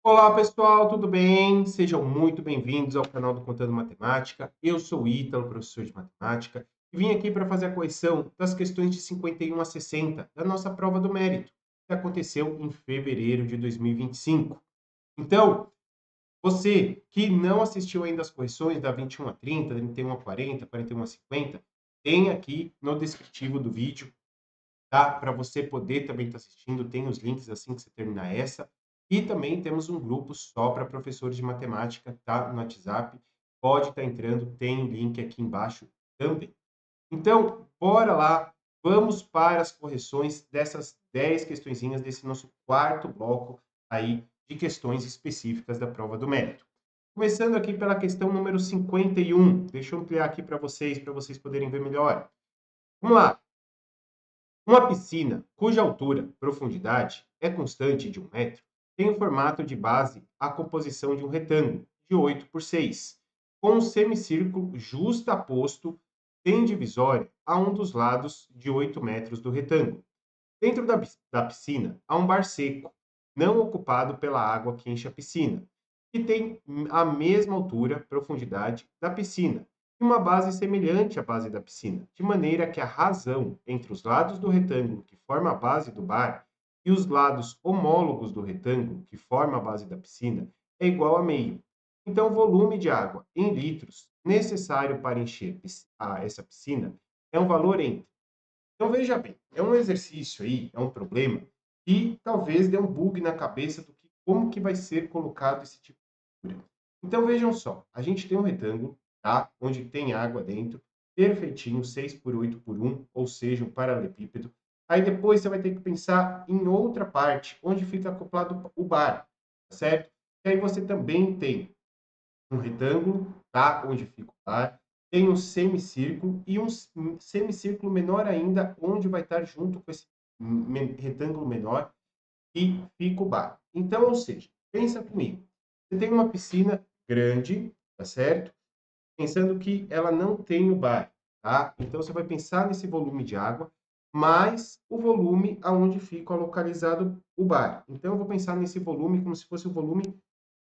Olá pessoal, tudo bem? Sejam muito bem-vindos ao canal do Contando Matemática. Eu sou o Ítalo, professor de matemática, e vim aqui para fazer a correção das questões de 51 a 60 da nossa prova do mérito, que aconteceu em fevereiro de 2025. Então, você que não assistiu ainda as correções da 21 a 30, 31 a 40, 41 a 50, tem aqui no descritivo do vídeo, tá? Para você poder também estar assistindo, tem os links assim que você terminar essa. E também temos um grupo só para professores de matemática, tá? No WhatsApp. Pode estar entrando, tem o link aqui embaixo também. Então, bora lá. Vamos para as correções dessas 10 questõezinhas desse nosso quarto bloco aí de questões específicas da prova do mérito. Começando aqui pela questão número 51. Deixa eu ampliar aqui para vocês poderem ver melhor. Vamos lá. Uma piscina cuja altura, profundidade, é constante de 1 metro, tem o formato de base a composição de um retângulo de 8 por 6, com um semicírculo justaposto sem divisória a um dos lados de 8 metros do retângulo. Dentro da piscina há um bar seco, não ocupado pela água que enche a piscina, que tem a mesma altura, profundidade da piscina, e uma base semelhante à base da piscina, de maneira que a razão entre os lados do retângulo que forma a base do bar e os lados homólogos do retângulo que forma a base da piscina é igual a meio. Então, o volume de água em litros necessário para encher essa piscina é um valor entre. Então, veja bem, é um exercício aí, é um problema, e talvez dê um bug na cabeça do que como que vai ser colocado esse tipo de figura. Então, vejam só, a gente tem um retângulo, tá? Onde tem água dentro, perfeitinho, 6 por 8 por 1, ou seja, um paralelepípedo. Aí depois você vai ter que pensar em outra parte, onde fica acoplado o bar, tá certo? E aí você também tem um retângulo, tá? Onde fica o bar, tem um semicírculo e um semicírculo menor ainda, onde vai estar junto com esse retângulo menor e fica o bar. Então, ou seja, pensa comigo. Você tem uma piscina grande, tá certo? Pensando que ela não tem o bar, tá? Então, você vai pensar nesse volume de água, mais o volume aonde fica localizado o bar. Então, eu vou pensar nesse volume como se fosse o volume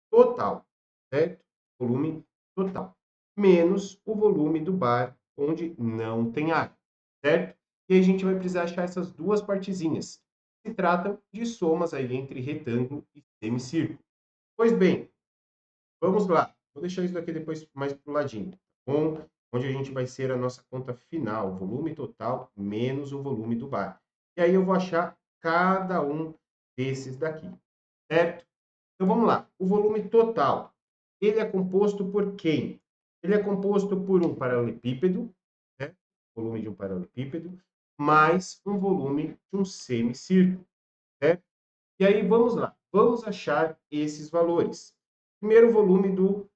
total, certo? Volume total. Menos o volume do bar, onde não tem água, certo? E aí a gente vai precisar achar essas duas partezinhas. Se tratam de somas aí entre retângulo e semicírculo. Pois bem, vamos lá. Vou deixar isso daqui depois mais para o ladinho, tá bom? Onde a gente vai ser a nossa conta final, volume total menos o volume do bar. E aí eu vou achar cada um desses daqui, certo? Então vamos lá. O volume total, ele é composto por quem? Ele é composto por um paralelepípedo, né? Volume de um paralelepípedo, mais um volume de um semicírculo, certo? E aí vamos lá. Vamos achar esses valores. Primeiro volume do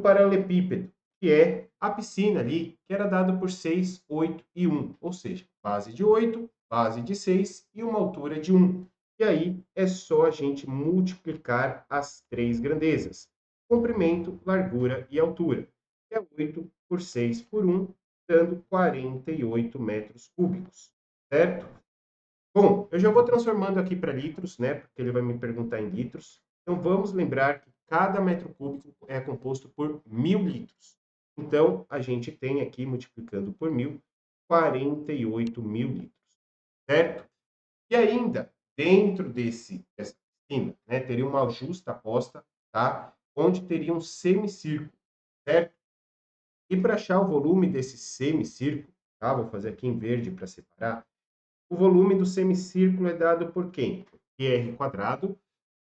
paralelepípedo, que é a piscina ali, que era dado por 6, 8 e 1, ou seja, base de 8, base de 6 e uma altura de 1. E aí é só a gente multiplicar as três grandezas: comprimento, largura e altura. É 8 por 6 por 1, dando 48 metros cúbicos, certo? Bom, eu já vou transformando aqui para litros, né? Porque ele vai me perguntar em litros. Então, vamos lembrar que cada metro cúbico é composto por 1.000 litros. Então, a gente tem aqui, multiplicando por 1.000, 48.000 litros, certo? E ainda, dentro dessa piscina, né, teria uma justa posta, tá? Onde teria um semicírculo, certo? E para achar o volume desse semicírculo, tá? Vou fazer aqui em verde para separar. O volume do semicírculo é dado por quem? Πr quadrado.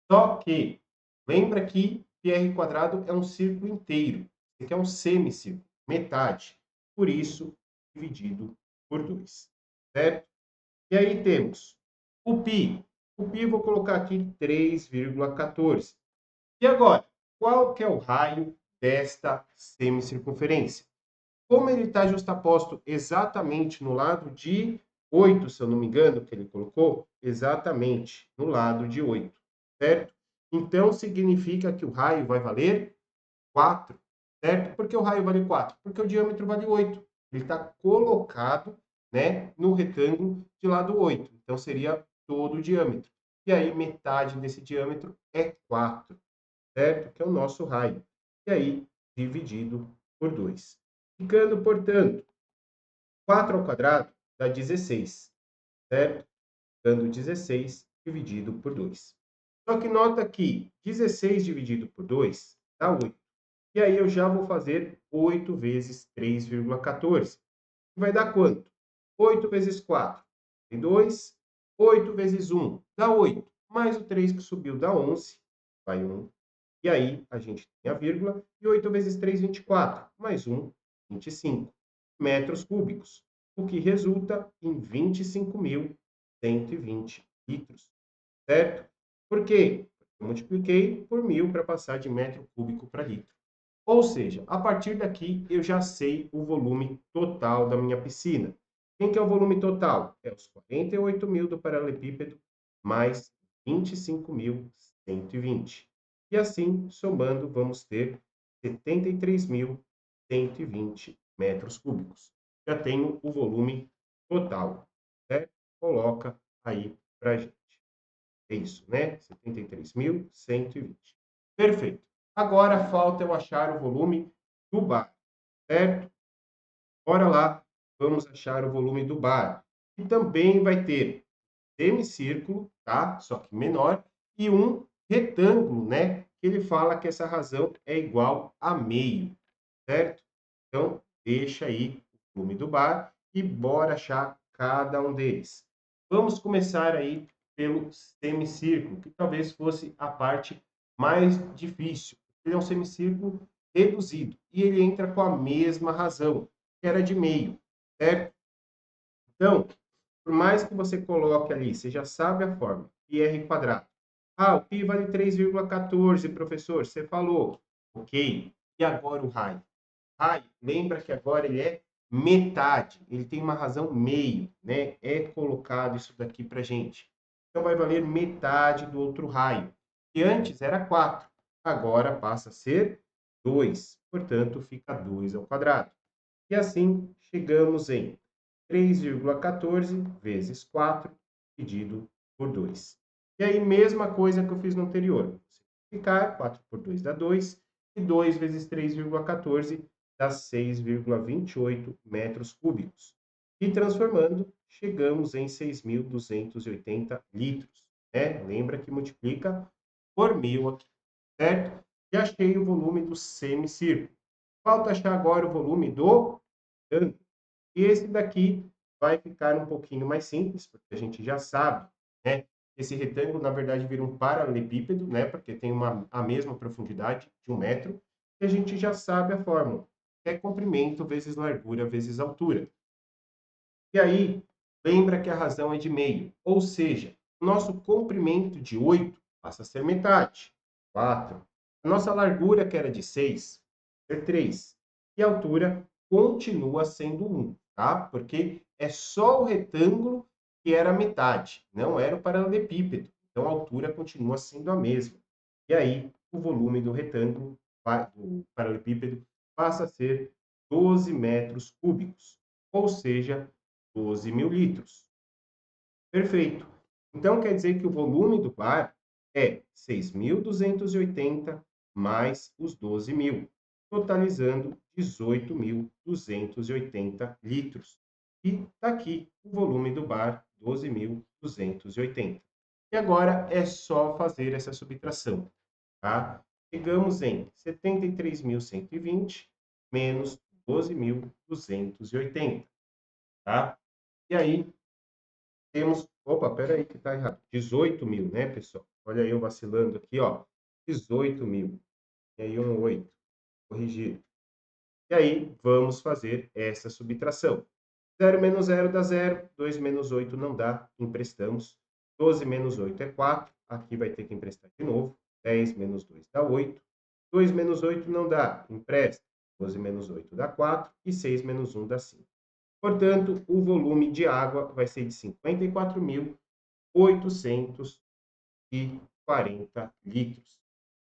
Só que, lembra que πr quadrado é um círculo inteiro. Esse aqui é um semicírculo, metade. Por isso, dividido por 2. Certo? E aí temos o π. O π eu vou colocar aqui 3,14. E agora, qual que é o raio desta semicircunferência? Como ele está justaposto exatamente no lado de 8, se eu não me engano, que ele colocou, exatamente no lado de 8, certo? Então, significa que o raio vai valer 4, certo? Por que o raio vale 4? Porque o diâmetro vale 8. Ele está colocado, né, no retângulo de lado 8. Então, seria todo o diâmetro. E aí, metade desse diâmetro é 4, certo? Que é o nosso raio. E aí, dividido por 2. Ficando, portanto, 4 ao quadrado dá 16, certo? Dando 16 dividido por 2. Só que nota que 16 dividido por 2 dá 8. E aí eu já vou fazer 8 vezes 3,14. Vai dar quanto? 8 vezes 4, tem 2. 8 vezes 1, dá 8. Mais o 3 que subiu, dá 11. Vai 1. E aí a gente tem a vírgula. E 8 vezes 3, 24. Mais 1, 25 metros cúbicos. O que resulta em 25.120 litros. Certo? Por quê? Eu multipliquei por 1.000 para passar de metro cúbico para litro. Ou seja, a partir daqui eu já sei o volume total da minha piscina. Quem que é o volume total? É os 48.000 do paralelepípedo mais 25.120. E assim, somando, vamos ter 73.120 metros cúbicos. Já tenho o volume total, certo? Coloca aí para gente. É isso, né? 73.120. Perfeito. Agora falta eu achar o volume do bar, certo? Bora lá, vamos achar o volume do bar. E também vai ter semicírculo, tá? Só que menor, e um retângulo, né? Que ele fala que essa razão é igual a meio, certo? Então, deixa aí o volume do bar e bora achar cada um deles. Vamos começar aí pelo semicírculo, que talvez fosse a parte mais difícil. Ele é um semicírculo reduzido e ele entra com a mesma razão, que era de meio, certo? Então, por mais que você coloque ali, você já sabe a forma, πr quadrado. Ah, o π vale 3,14, professor, você falou. Ok. E agora o raio? Raio, lembra que agora ele é metade, ele tem uma razão meio, né? É colocado isso daqui para gente. Então vai valer metade do outro raio, que antes era 4, agora passa a ser 2, portanto fica 2 ao quadrado. E assim chegamos em 3,14 vezes 4 dividido por 2. E aí, mesma coisa que eu fiz no anterior. Simplificar, 4 por 2 dá 2, e 2 vezes 3,14 dá 6,28 metros cúbicos. E transformando, chegamos em 6.280 litros. Né? Lembra que multiplica por 1.000 aqui, certo? Já achei o volume do semicírculo. Falta achar agora o volume do retângulo. E esse daqui vai ficar um pouquinho mais simples, porque a gente já sabe, né? Esse retângulo, na verdade, vira um paralelepípedo, né? Porque tem a mesma profundidade de 1 metro. E a gente já sabe a fórmula, que é comprimento vezes largura vezes altura. E aí, lembra que a razão é de meio, ou seja, o nosso comprimento de 8 passa a ser metade, 4. A nossa largura, que era de 6, ser 3. E a altura continua sendo 1, tá? Porque é só o retângulo que era metade, não era o paralelepípedo. Então a altura continua sendo a mesma. E aí, o volume do retângulo, do paralelepípedo, passa a ser 12 metros cúbicos, ou seja, 12.000 litros. Perfeito. Então, quer dizer que o volume do bar é 6.280 mais os 12.000, totalizando 18.280 litros. E está aqui o volume do bar, 12.280. E agora é só fazer essa subtração, tá? Chegamos em 73.120 menos 12.280, tá? E aí, temos. Opa, peraí, que tá errado. 18.000, né, pessoal? Olha eu vacilando aqui, ó. 18.000. E aí, 8. Corrigir. E aí, vamos fazer essa subtração. 0 menos 0 dá 0. 2 menos 8 não dá. Emprestamos. 12 menos 8 é 4. Aqui vai ter que emprestar de novo. 10 menos 2 dá 8. 2 menos 8 não dá. Empresta. 12 menos 8 dá 4. E 6 menos 1 dá 5. Portanto, o volume de água vai ser de 54.840 litros,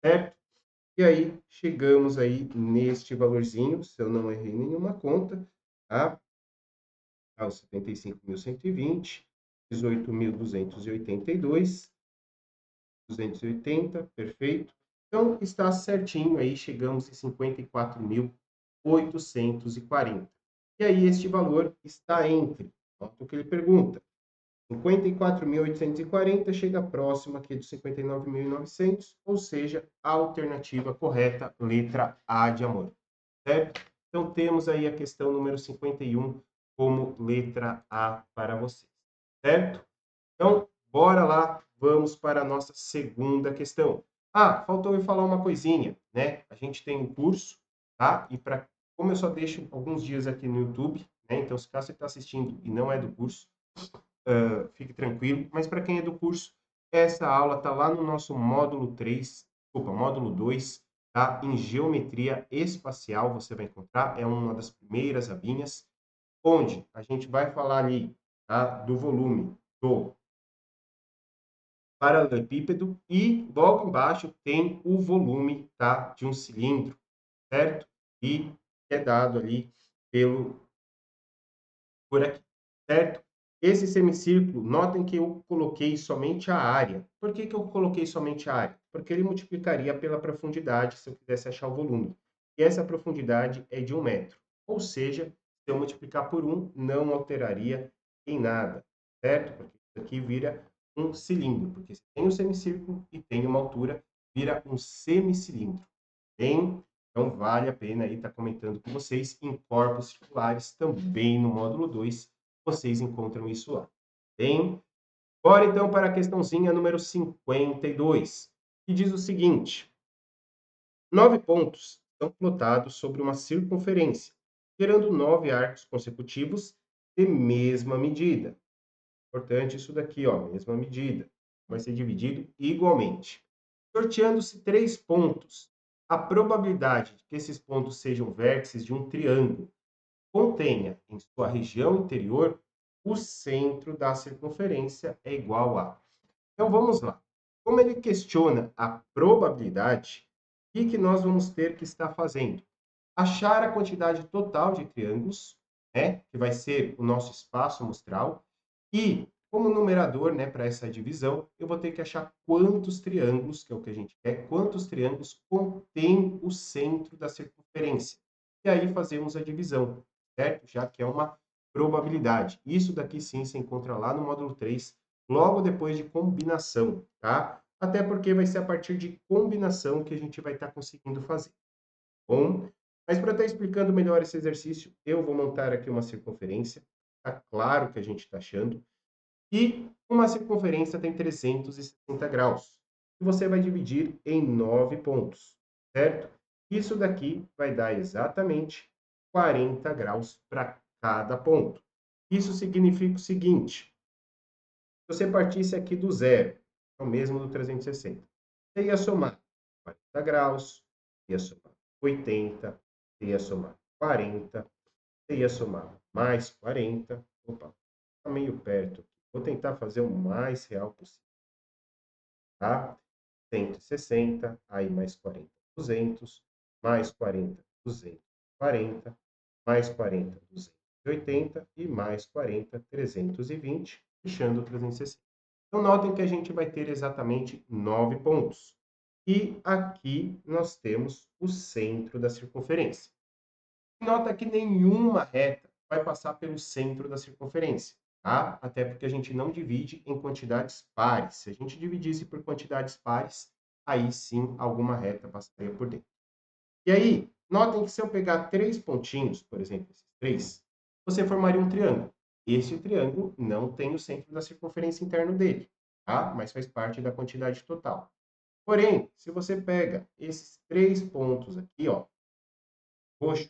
certo? E aí, chegamos aí neste valorzinho, se eu não errei nenhuma conta, tá? Aos 75.120, 18.282, 280, perfeito. Então, está certinho aí, chegamos em 54.840. E aí, este valor está entre, nota o que ele pergunta, 54.840 chega próximo aqui dos 59.900, ou seja, a alternativa correta, letra A de amor, certo? Então, temos aí a questão número 51 como letra A para vocês, certo? Então, bora lá, vamos para a nossa segunda questão. Ah, faltou eu falar uma coisinha, né? A gente tem um curso, tá? E como eu só deixo alguns dias aqui no YouTube, né? Então, se caso você está assistindo e não é do curso, fique tranquilo. Mas para quem é do curso, essa aula está lá no nosso módulo 3, desculpa, módulo 2, tá? Em geometria espacial, você vai encontrar, é uma das primeiras abinhas, onde a gente vai falar ali, tá? Do volume do paralelepípedo e logo embaixo tem o volume, tá, de um cilindro, certo? E é dado ali por aqui, certo? Esse semicírculo, notem que eu coloquei somente a área. Por que que eu coloquei somente a área? Porque ele multiplicaria pela profundidade se eu quisesse achar o volume. E essa profundidade é de 1 metro. Ou seja, se eu multiplicar por 1, não alteraria em nada, certo? Porque isso aqui vira um cilindro. Porque se tem um semicírculo e tem uma altura, vira um semicilindro. Bem, então vale a pena aí estar comentando com vocês. Em corpos circulares, também no módulo 2, vocês encontram isso lá. Bem, bora então para a questãozinha número 52, que diz o seguinte: 9 pontos são plotados sobre uma circunferência, gerando 9 arcos consecutivos de mesma medida. Importante isso daqui, ó, mesma medida. Vai ser dividido igualmente. Sorteando-se 3 pontos, a probabilidade de que esses pontos sejam vértices de um triângulo contenha em sua região interior o centro da circunferência é igual a. Então vamos lá. Como ele questiona a probabilidade, o que nós vamos ter que estar fazendo? Achar a quantidade total de triângulos, né, que vai ser o nosso espaço amostral, e como numerador, né, para essa divisão, eu vou ter que achar quantos triângulos, que é o que a gente quer, quantos triângulos contém o centro da circunferência. E aí fazemos a divisão, certo? Já que é uma probabilidade. Isso daqui sim se encontra lá no módulo 3, logo depois de combinação, tá? Até porque vai ser a partir de combinação que a gente vai estar conseguindo fazer. Bom, mas para estar explicando melhor esse exercício, eu vou montar aqui uma circunferência. Tá claro que a gente está achando. E uma circunferência tem 360 graus. E você vai dividir em 9 pontos, certo? Isso daqui vai dar exatamente 40 graus para cada ponto. Isso significa o seguinte: se você partisse aqui do zero, é o mesmo do 360, você ia somar 40 graus, ia somar 80, você ia somar 40, você ia somar mais 40. Opa, está meio perto. Vou tentar fazer o mais real possível, tá? 160, aí mais 40, 200, mais 40, 240, mais 40, 280 e mais 40, 320, fechando o 360. Então, notem que a gente vai ter exatamente 9 pontos. E aqui nós temos o centro da circunferência. Nota que nenhuma reta vai passar pelo centro da circunferência, tá? Até porque a gente não divide em quantidades pares. Se a gente dividisse por quantidades pares, aí sim alguma reta passaria por dentro. E aí, notem que se eu pegar 3 pontinhos, por exemplo, esses 3, você formaria um triângulo. Este triângulo não tem o centro da circunferência interno dele, tá? Mas faz parte da quantidade total. Porém, se você pega esses 3 pontos aqui, ó, roxo,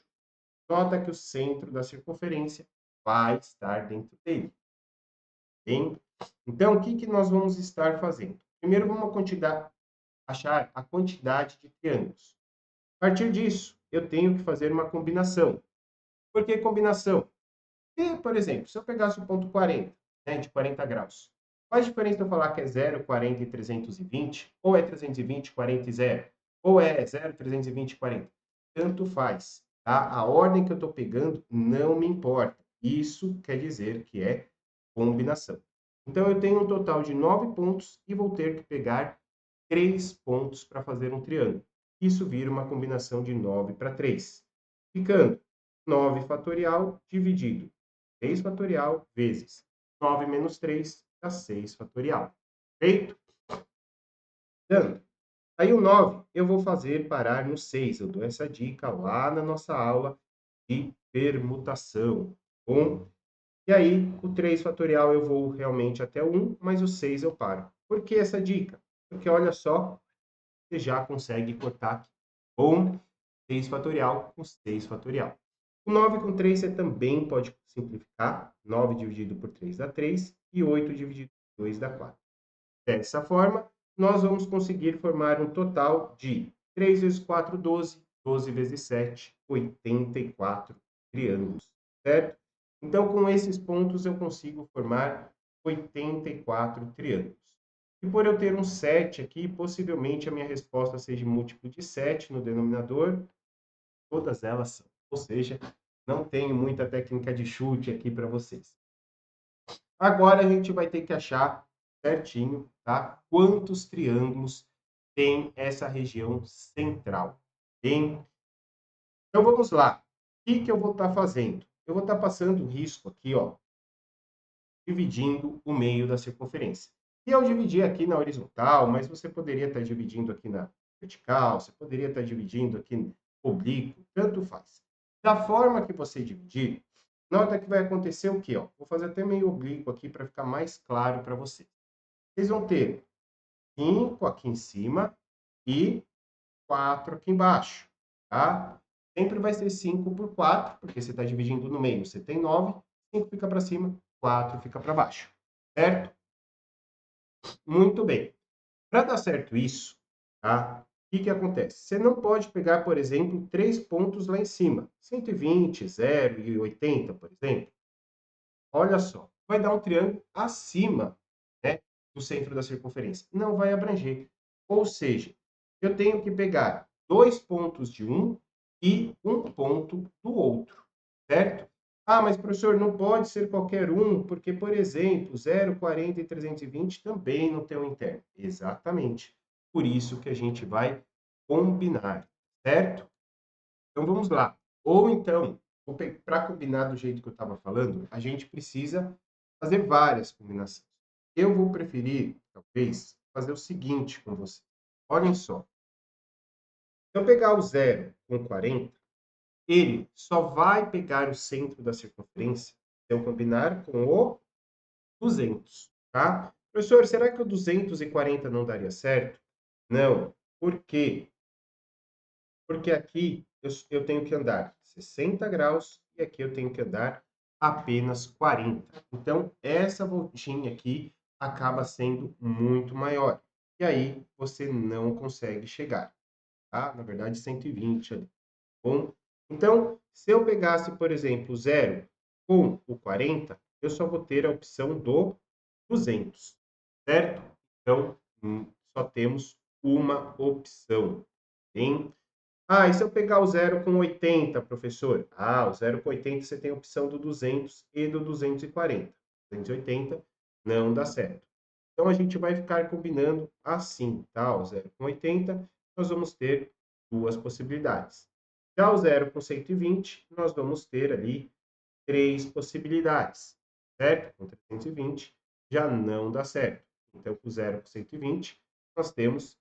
nota que o centro da circunferência vai estar dentro dele. Bem? Então, o que nós vamos estar fazendo? Primeiro, vamos achar a quantidade de triângulos. A partir disso, eu tenho que fazer uma combinação. Por que combinação? Porque, por exemplo, se eu pegasse o ponto 40, né, de 40 graus, qual a diferença de eu falar que é 0, 40 e 320? Ou é 320, 40 e 0? Ou é 0, 320 e 40? Tanto faz, tá? A ordem que eu estou pegando não me importa. Isso quer dizer que é combinação. Então, eu tenho um total de 9 pontos e vou ter que pegar 3 pontos para fazer um triângulo. Isso vira uma combinação de 9 para 3, ficando 9 fatorial dividido 3 fatorial vezes 9 menos 3 dá 6 fatorial. Feito? Dando. Aí o 9 eu vou fazer parar no 6. Eu dou essa dica lá na nossa aula de permutação. Bom, e aí o 3 fatorial eu vou realmente até o 1, mas o 6 eu paro. Por que essa dica? Porque olha só, você já consegue cortar aqui. Bom, 6 fatorial com 6 fatorial. O 9 com 3 você também pode simplificar. 9 dividido por 3 dá 3 e 8 dividido por 2 dá 4. Dessa forma, nós vamos conseguir formar um total de 3 vezes 4, 12, 12 vezes 7, 84 triângulos, certo? Então, com esses pontos, eu consigo formar 84 triângulos. E por eu ter um 7 aqui, possivelmente a minha resposta seja múltiplo de 7 no denominador. Todas elas são. Ou seja, não tenho muita técnica de chute aqui para vocês. Agora a gente vai ter que achar certinho, tá? Quantos triângulos tem essa região central, bem? Então vamos lá. O que eu vou estar fazendo? Eu vou estar passando o risco aqui, ó, dividindo o meio da circunferência. E eu dividi aqui na horizontal, mas você poderia estar dividindo aqui na vertical, você poderia estar dividindo aqui no oblíquo, tanto faz. Da forma que você dividir, nota que vai acontecer o quê? Ó? Vou fazer até meio oblíquo aqui para ficar mais claro para você. Vocês vão ter 5 aqui em cima e 4 aqui embaixo, tá? Sempre vai ser 5 por 4, porque você está dividindo no meio, você tem 9, 5 fica para cima, 4 fica para baixo, certo? Muito bem. Para dar certo isso, tá? O que acontece? Você não pode pegar, por exemplo, 3 pontos lá em cima, 120, 0 e 80, por exemplo. Olha só, vai dar um triângulo acima, né, do centro da circunferência. Não vai abranger. Ou seja, eu tenho que pegar 2 pontos de um e um ponto do outro, certo? Ah, mas professor, não pode ser qualquer um, porque, por exemplo, 0, 40 e 320 também não tem um interno. Exatamente. Por isso que a gente vai combinar, certo? Então vamos lá. Ou então, para combinar do jeito que eu estava falando, a gente precisa fazer várias combinações. Eu vou preferir, talvez, fazer o seguinte com você. Olhem só. Se eu pegar o 0 com 40, ele só vai pegar o centro da circunferência se eu combinar com o 200, tá? Professor, será que o 240 não daria certo? Não. Por quê? Porque aqui eu tenho que andar 60 graus e aqui eu tenho que andar apenas 40. Então, essa voltinha aqui acaba sendo muito maior. E aí, você não consegue chegar, tá? Na verdade, 120 ali. Bom, então, se eu pegasse, por exemplo, 0 com o 40, eu só vou ter a opção do 200, certo? Então, só temos uma opção, hein? Ah, e se eu pegar o 0 com 80, professor? Ah, o 0 com 80 você tem a opção do 200 e do 240. 280 não dá certo. Então, a gente vai ficar combinando assim, tá? O 0 com 80, nós vamos ter duas possibilidades. Já o 0 com 120, nós vamos ter ali três possibilidades, certo? Com 320 já não dá certo. Então, com o 0 com 120, nós temos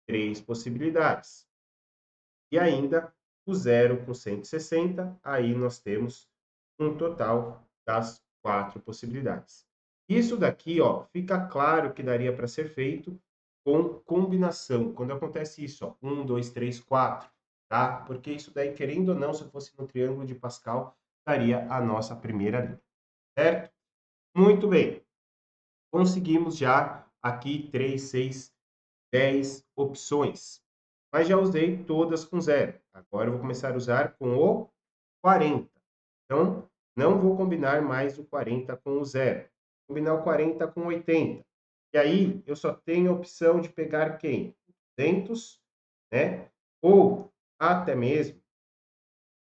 três possibilidades. E ainda o 0 com 160, aí nós temos um total das quatro possibilidades. Isso daqui, ó, fica claro que daria para ser feito com combinação. Quando acontece isso, ó, 1, 2, 3, 4, tá? Porque isso daí, querendo ou não, se fosse no triângulo de Pascal, daria a nossa primeira linha, certo? Muito bem. Conseguimos já aqui 3, 6, 10 opções. Mas já usei todas com 0. Agora eu vou começar a usar com o 40. Então, não vou combinar mais o 40 com o 0. Vou combinar o 40 com 80. E aí, eu só tenho a opção de pegar quem? 200, né? Ou até mesmo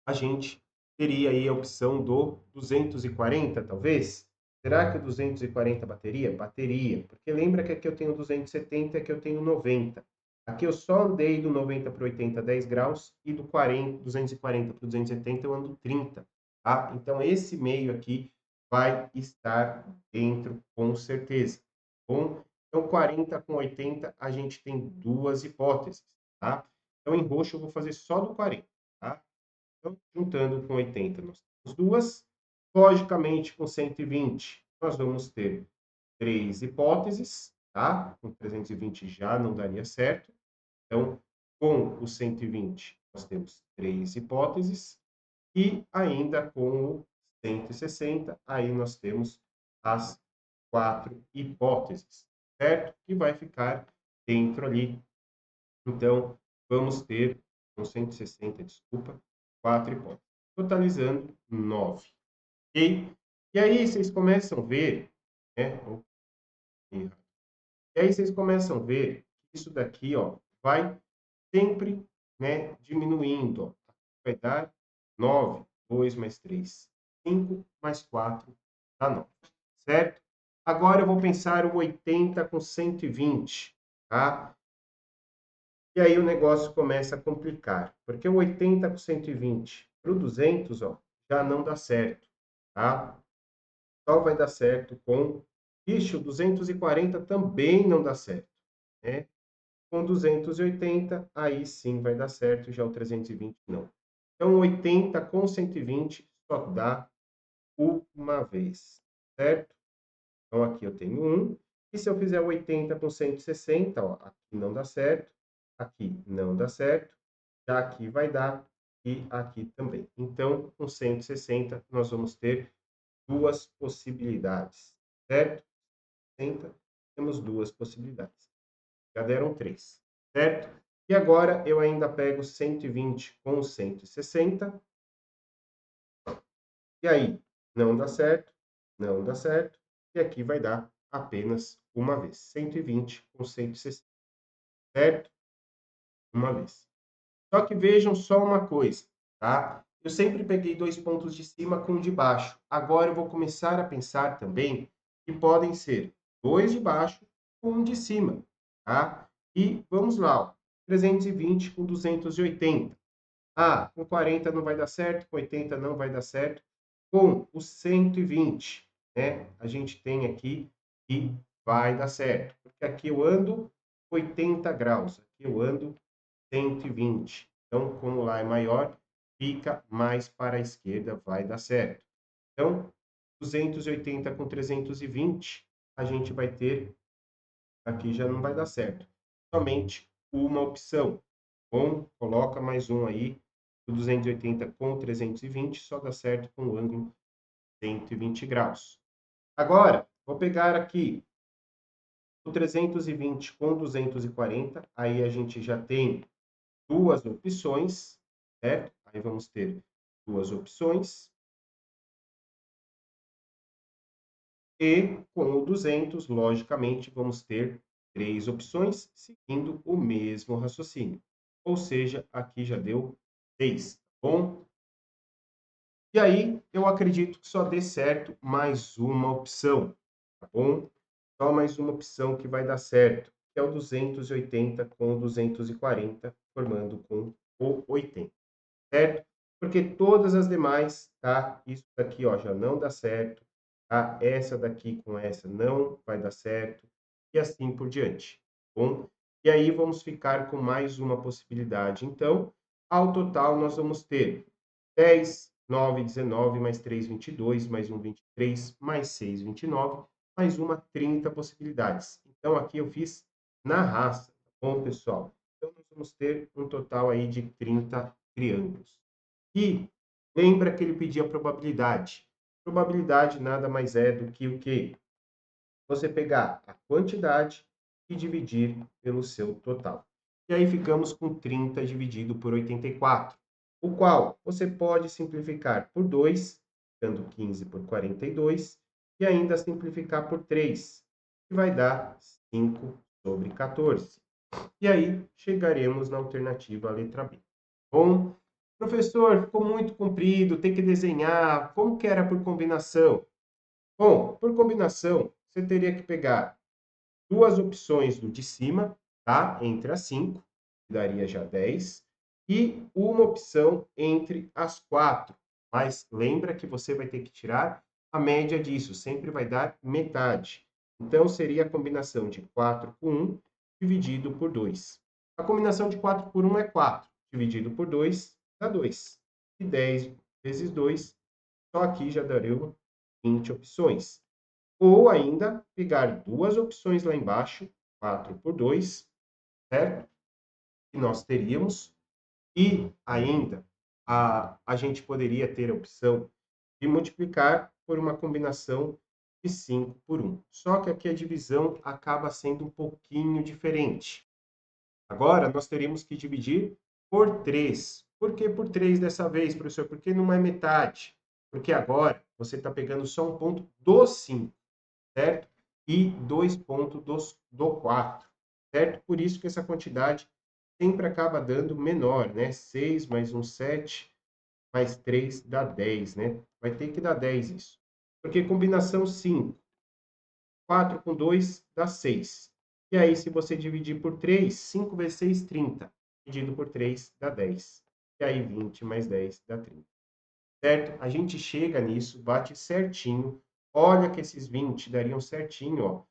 a gente teria aí a opção do 240, talvez. Será que o 240 bateria? Bateria, porque lembra que aqui eu tenho 270 e aqui eu tenho 90. Aqui eu só andei do 90 para o 80, 10 graus, e do 240 para o 270 eu ando 30, tá? Então, esse meio aqui vai estar dentro com certeza. Bom, então 40 com 80 a gente tem duas hipóteses, tá? Então, em roxo eu vou fazer só do 40, tá? Então, juntando com 80, nós temos duas. Logicamente, com 120, nós vamos ter três hipóteses, tá? Com 320 já não daria certo. Então, com o 120, nós temos três hipóteses. E ainda com o 160, aí nós temos as quatro hipóteses, certo? Que vai ficar dentro ali. Então, vamos ter, com 160, desculpa, quatro hipóteses, totalizando 9. Ok? E aí vocês começam a ver, né? E aí vocês começam a ver que isso daqui, ó, vai sempre, né, diminuindo, ó. Vai dar 9, 2 mais 3, 5 mais 4 dá 9, certo? Agora eu vou pensar o 80 com 120, tá? E aí o negócio começa a complicar, porque o 80 com 120 para o 200, ó, já não dá certo, tá? Só vai dar certo com... Ixi, o 240 também não dá certo, né? Com 280, aí sim vai dar certo, já o 320 não. Então, 80 com 120 só dá uma vez, certo? Então, aqui eu tenho 1. E se eu fizer 80 com 160, ó, aqui não dá certo, aqui não dá certo, já aqui vai dar e aqui também. Então, com 160, nós vamos ter duas possibilidades, certo? 60, temos duas possibilidades. Já deram três, certo? E agora eu ainda pego 120 com 160. E aí, não dá certo, não dá certo. E aqui vai dar apenas uma vez. 120 com 160, certo? Uma vez. Só que vejam só uma coisa, tá? Eu sempre peguei dois pontos de cima com um de baixo. Agora eu vou começar a pensar também que podem ser dois de baixo com um de cima, tá? E vamos lá, ó. 320 com 280. Ah, com 40 não vai dar certo, com 80 não vai dar certo. Com o 120, né? A gente tem aqui que vai dar certo. Porque aqui eu ando 80 graus, aqui eu ando 120. Então, como lá é maior, fica mais para a esquerda, vai dar certo. Então, 280 com 320, a gente vai ter, aqui já não vai dar certo. Somente uma opção. Bom, coloca mais um aí, o 280 com 320, só dá certo com o ângulo 120 graus. Agora, vou pegar aqui o 320 com 240, aí a gente já tem duas opções, certo? Aí vamos ter duas opções. E com o 200, logicamente, vamos ter três opções, seguindo o mesmo raciocínio. Ou seja, aqui já deu 6, tá bom? E aí, eu acredito que só dê certo mais uma opção, tá bom? Só mais uma opção que vai dar certo, que é o 280 com o 240, formando com o 80. Certo? Porque todas as demais, tá? Isso daqui, ó, já não dá certo, tá? Essa daqui com essa não vai dar certo, e assim por diante, tá bom? E aí vamos ficar com mais uma possibilidade. Então, ao total, nós vamos ter 10, 9, 19, mais 3, 22, mais um 23, mais 6, 29, mais uma 30 possibilidades. Então, aqui eu fiz na raça, tá bom, pessoal? Então, nós vamos ter um total aí de 30 triângulos. E lembra que ele pedia probabilidade. Probabilidade nada mais é do que o quê? Você pegar a quantidade e dividir pelo seu total. E aí ficamos com 30 dividido por 84, o qual você pode simplificar por 2, ficando 15 por 42, e ainda simplificar por 3, que vai dar 5 sobre 14. E aí chegaremos na alternativa letra B. Bom, professor, ficou muito comprido, tem que desenhar. Como que era por combinação? Bom, por combinação, você teria que pegar duas opções do de cima, tá? Entre as 5, que daria já 10, e uma opção entre as 4. Mas lembra que você vai ter que tirar a média disso, sempre vai dar metade. Então, seria a combinação de 4 com 1 dividido por 2. A combinação de 4 por 1 é 4, dividido por 2 dá 2. E 10 vezes 2, só aqui já daria 20 opções. Ou ainda, pegar duas opções lá embaixo, 4 por 2, certo? Que nós teríamos. E ainda, a gente poderia ter a opção de multiplicar por uma combinação de 5 por 1. Só que aqui a divisão acaba sendo um pouquinho diferente. Agora, nós teríamos que dividir por 3. Por que por 3 dessa vez, professor? Porque não é metade. Porque agora você está pegando só um ponto do 5, certo? E 2 pontos do 4, certo? Por isso que essa quantidade sempre acaba dando menor, né? 6 mais um 7, mais 3 dá 10, né? Vai ter que dar 10 isso. Porque combinação 5, 4 com 2 dá 6. E aí, se você dividir por 3, 5 vezes 6, 30. Dividido por 3 dá 10. E aí, 20 mais 10 dá 30. Certo? A gente chega nisso, bate certinho. Olha que esses 20 dariam certinho, ó.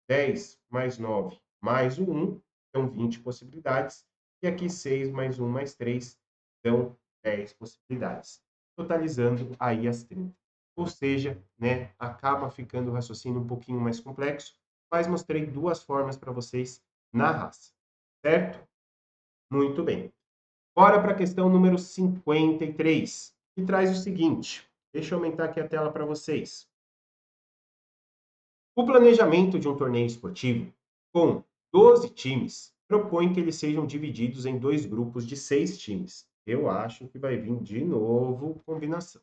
10 mais 9 mais o 1, são 20 possibilidades. E aqui 6 mais 1 mais 3, dão 10 possibilidades. Totalizando aí as 30. Ou seja, né, acaba ficando o raciocínio um pouquinho mais complexo, mas mostrei duas formas para vocês na raça. Certo? Muito bem. Bora para a questão número 53, que traz o seguinte. Deixa eu aumentar aqui a tela para vocês. O planejamento de um torneio esportivo com 12 times propõe que eles sejam divididos em dois grupos de 6 times. Eu acho que vai vir de novo combinação.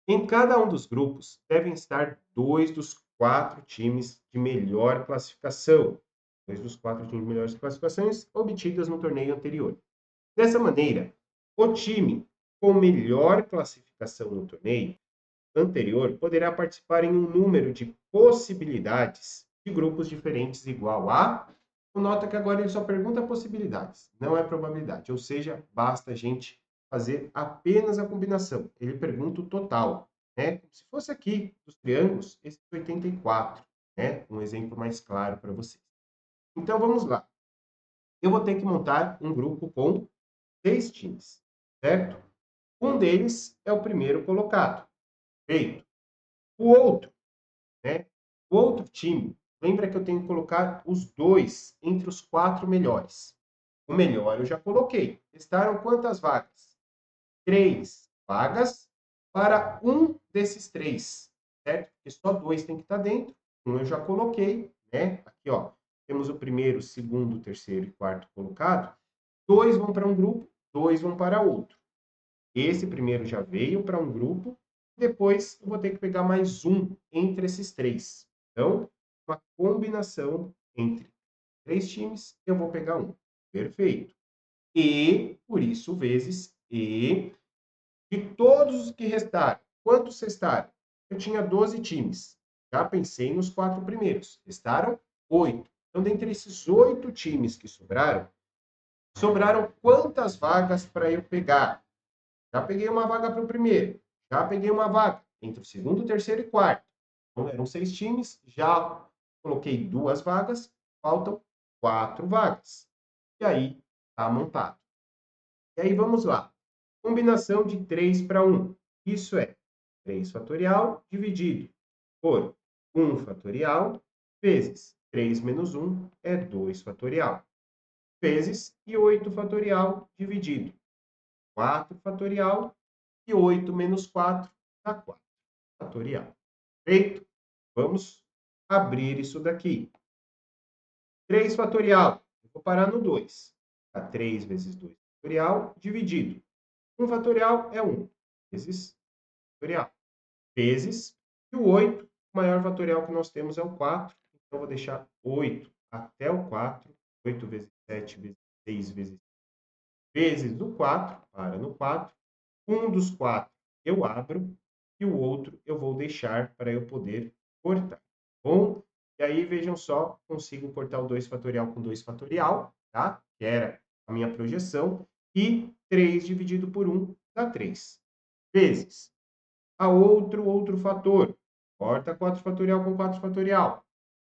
Em cada um dos grupos devem estar dois dos quatro times de melhor classificação. Dois dos quatro times de melhores classificações obtidas no torneio anterior. Dessa maneira, o time com melhor classificação no torneio anterior poderá participar em um número de possibilidades de grupos diferentes igual a. Nota que agora ele só pergunta possibilidades, não é probabilidade. Ou seja, basta a gente fazer apenas a combinação. Ele pergunta o total, né? Como se fosse aqui dos triângulos, esse 84, né? Um exemplo mais claro para vocês. Então vamos lá. Eu vou ter que montar um grupo com 6 times, certo? Um deles é o primeiro colocado. Feito. O outro, né? O outro time, lembra que eu tenho que colocar os dois entre os 4 melhores. O melhor eu já coloquei. Restaram quantas vagas? 3 vagas para um desses 3, certo? Porque só 2 tem que estar dentro. Um eu já coloquei, né? Aqui, ó. Temos o primeiro, segundo, terceiro e quarto colocado. 2 vão para um grupo, 2 vão para outro. Esse primeiro já veio para um grupo, depois eu vou ter que pegar mais um entre esses 3. Então, uma combinação entre 3 times, eu vou pegar um. Perfeito. E, por isso, vezes E, de todos os que restaram, quantos restaram? Eu tinha 12 times. Já pensei nos 4 primeiros. Restaram 8. Então, dentre esses 8 times que sobraram quantas vagas para eu pegar? Já peguei uma vaga para o primeiro. Já peguei uma vaga entre o segundo, terceiro e quarto. Então, eram 6 times. Já coloquei 2 vagas. Faltam 4 vagas. E aí, está montado. E aí, vamos lá. Combinação de 3 para 1. Isso é 3 fatorial dividido por 1 fatorial vezes 3 menos 1 é 2 fatorial. Vezes e 8 fatorial dividido 4 fatorial e 8 menos 4 dá 4 fatorial. Feito? Vamos abrir isso daqui. 3 fatorial, eu vou parar no 2. Dá 3 vezes 2 fatorial dividido. 1 fatorial é 1 vezes fatorial. Vezes, e o 8, o maior fatorial que nós temos é o 4. Então, eu vou deixar 8 até o 4. 8 vezes 7 vezes 6 vezes o 4, para no 4. Um dos 4 eu abro e o outro eu vou deixar para eu poder cortar. Bom, e aí vejam só, consigo cortar o 2 fatorial com 2 fatorial, tá? Que era a minha projeção, e 3 dividido por 1 dá 3. Vezes a outro fator, corta 4 fatorial com 4 fatorial.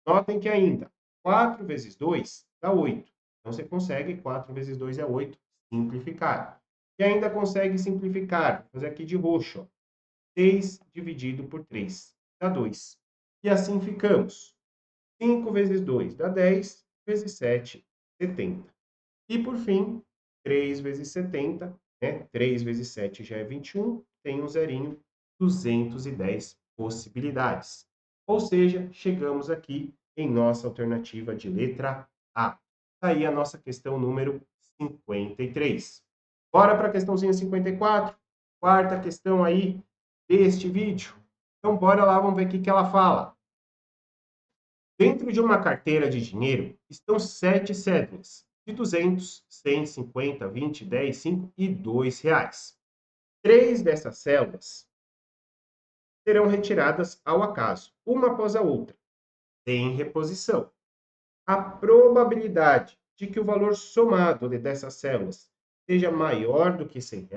Notem que ainda 4 vezes 2 dá 8. Então você consegue 4 vezes 2 é 8, simplificar. E ainda consegue simplificar, vou fazer aqui de roxo, ó. 6 dividido por 3 dá 2. E assim ficamos. 5 vezes 2 dá 10, vezes 7, 70. E por fim, 3 vezes 70, né? 3 vezes 7 já é 21, tem um zerinho, 210 possibilidades. Ou seja, chegamos aqui em nossa alternativa de letra A. Tá aí a nossa questão número 53. Bora para a questãozinha 54, quarta questão aí deste vídeo. Então, bora lá, vamos ver o que que ela fala. Dentro de uma carteira de dinheiro estão 7 cédulas de 200, 100, 50, 20, 10, 5 e R$ 2. 3 dessas cédulas serão retiradas ao acaso, uma após a outra, sem reposição. A probabilidade de que o valor somado dessas células seja maior do que R$ 100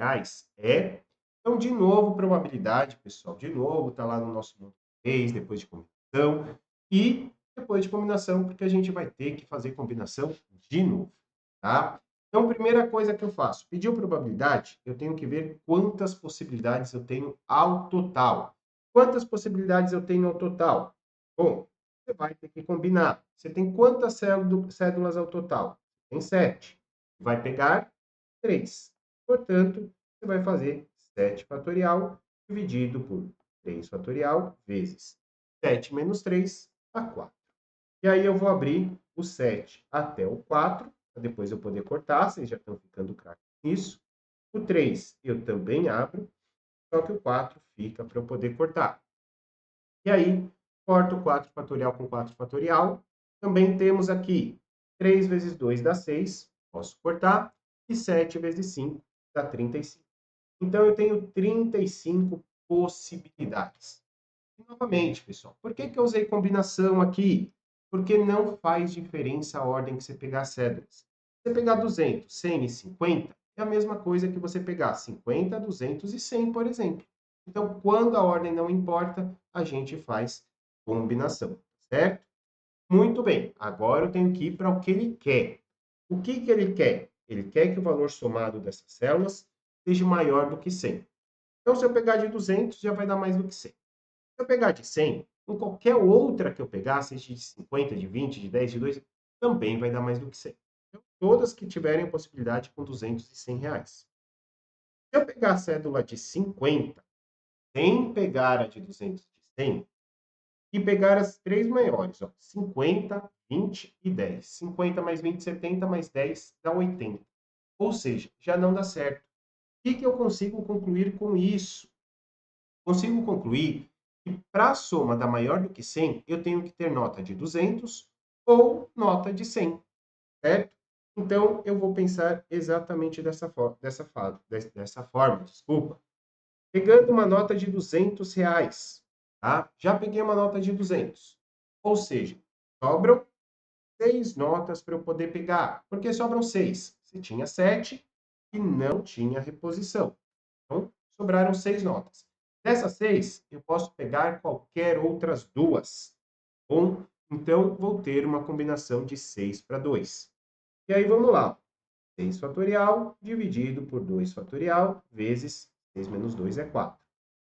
é... Então, de novo, probabilidade, pessoal, de novo, está lá no nosso monte de 3, depois de combinação, e depois de combinação, porque a gente vai ter que fazer combinação de novo, tá? Então, primeira coisa que eu faço, pediu probabilidade, eu tenho que ver quantas possibilidades eu tenho ao total. Quantas possibilidades eu tenho ao total? Bom, você vai ter que combinar. Você tem quantas cédulas ao total? Tem 7. Vai pegar 3. Portanto, você vai fazer 7 fatorial dividido por 3 fatorial vezes 7 menos 3 dá 4. E aí eu vou abrir o 7 até o 4, para depois eu poder cortar, vocês já estão ficando craques nisso. O 3 eu também abro, só que o 4 fica para eu poder cortar. E aí, corto 4 fatorial com 4 fatorial. Também temos aqui 3 vezes 2 dá 6, posso cortar, e 7 vezes 5 dá 35. Então, eu tenho 35 possibilidades. E, novamente, pessoal, por que que eu usei combinação aqui? Porque não faz diferença a ordem que você pegar as cédulas. Se você pegar 200, 100 e 50, é a mesma coisa que você pegar 50, 200 e 100, por exemplo. Então, quando a ordem não importa, a gente faz combinação, certo? Muito bem, agora eu tenho que ir para o que ele quer. O que que ele quer? Ele quer que o valor somado dessas células seja maior do que 100. Então, se eu pegar de 200, já vai dar mais do que 100. Se eu pegar de 100, em qualquer outra que eu pegar, seja de 50, de 20, de 10, de 2, também vai dar mais do que 100. Então, todas que tiverem a possibilidade com 200 e 100 reais. Se eu pegar a cédula de 50, sem pegar a de 200 de 100, e pegar as três maiores, ó, 50, 20 e 10. 50 mais 20, 70 mais 10 dá 80. Ou seja, já não dá certo. O que que eu consigo concluir com isso? Consigo concluir que para a soma dar maior do que 100, eu tenho que ter nota de 200 ou nota de 100, certo? Então, eu vou pensar exatamente dessa forma, desculpa. Pegando uma nota de R$ 200, tá? Já peguei uma nota de 200. Ou seja, sobram 6 notas para eu poder pegar. Por que sobram 6? Você tinha 7 e não tinha reposição. Então, sobraram 6 notas. Dessas 6, eu posso pegar qualquer outras duas. Bom, então vou ter uma combinação de 6 para 2. E aí vamos lá. 6 fatorial dividido por 2 fatorial vezes 6 menos 2 é 4.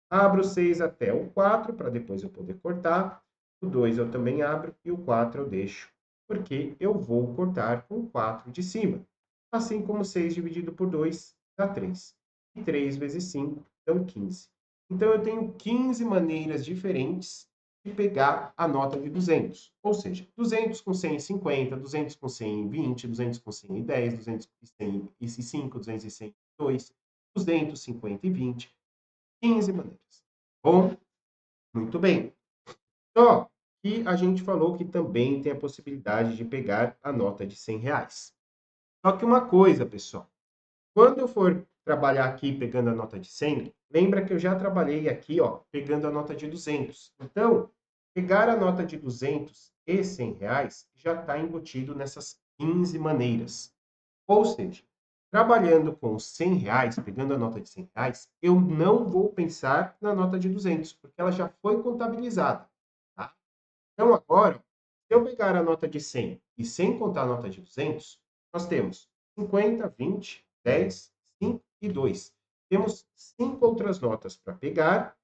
Abro 6 até o 4, para depois eu poder cortar. O 2 eu também abro e o 4 eu deixo, porque eu vou cortar com o 4 de cima. Assim como 6 dividido por 2 dá 3. E 3 vezes 5 dão 15. Então, eu tenho 15 maneiras diferentes de pegar a nota de 200. Ou seja, 200 com 150, 200 com 120, 200 com 110, 200 com 105, 200 e 102, 250 e 20. 15 maneiras. Bom, muito bem. Só que a gente falou que também tem a possibilidade de pegar a nota de R$ 100. Só que uma coisa, pessoal, quando eu for trabalhar aqui pegando a nota de 100, lembra que eu já trabalhei aqui, ó, pegando a nota de 200. Então, Pegar a nota de 200 e 100 reais já está embutido nessas 15 maneiras. Ou seja, trabalhando com os 100 reais, pegando a nota de 100 reais, eu não vou pensar na nota de 200, porque ela já foi contabilizada. Tá? Então, agora, se eu pegar a nota de 100 e sem contar a nota de 200, nós temos 50, 20, 10, 5 e 2. Temos 5 outras notas para pegar.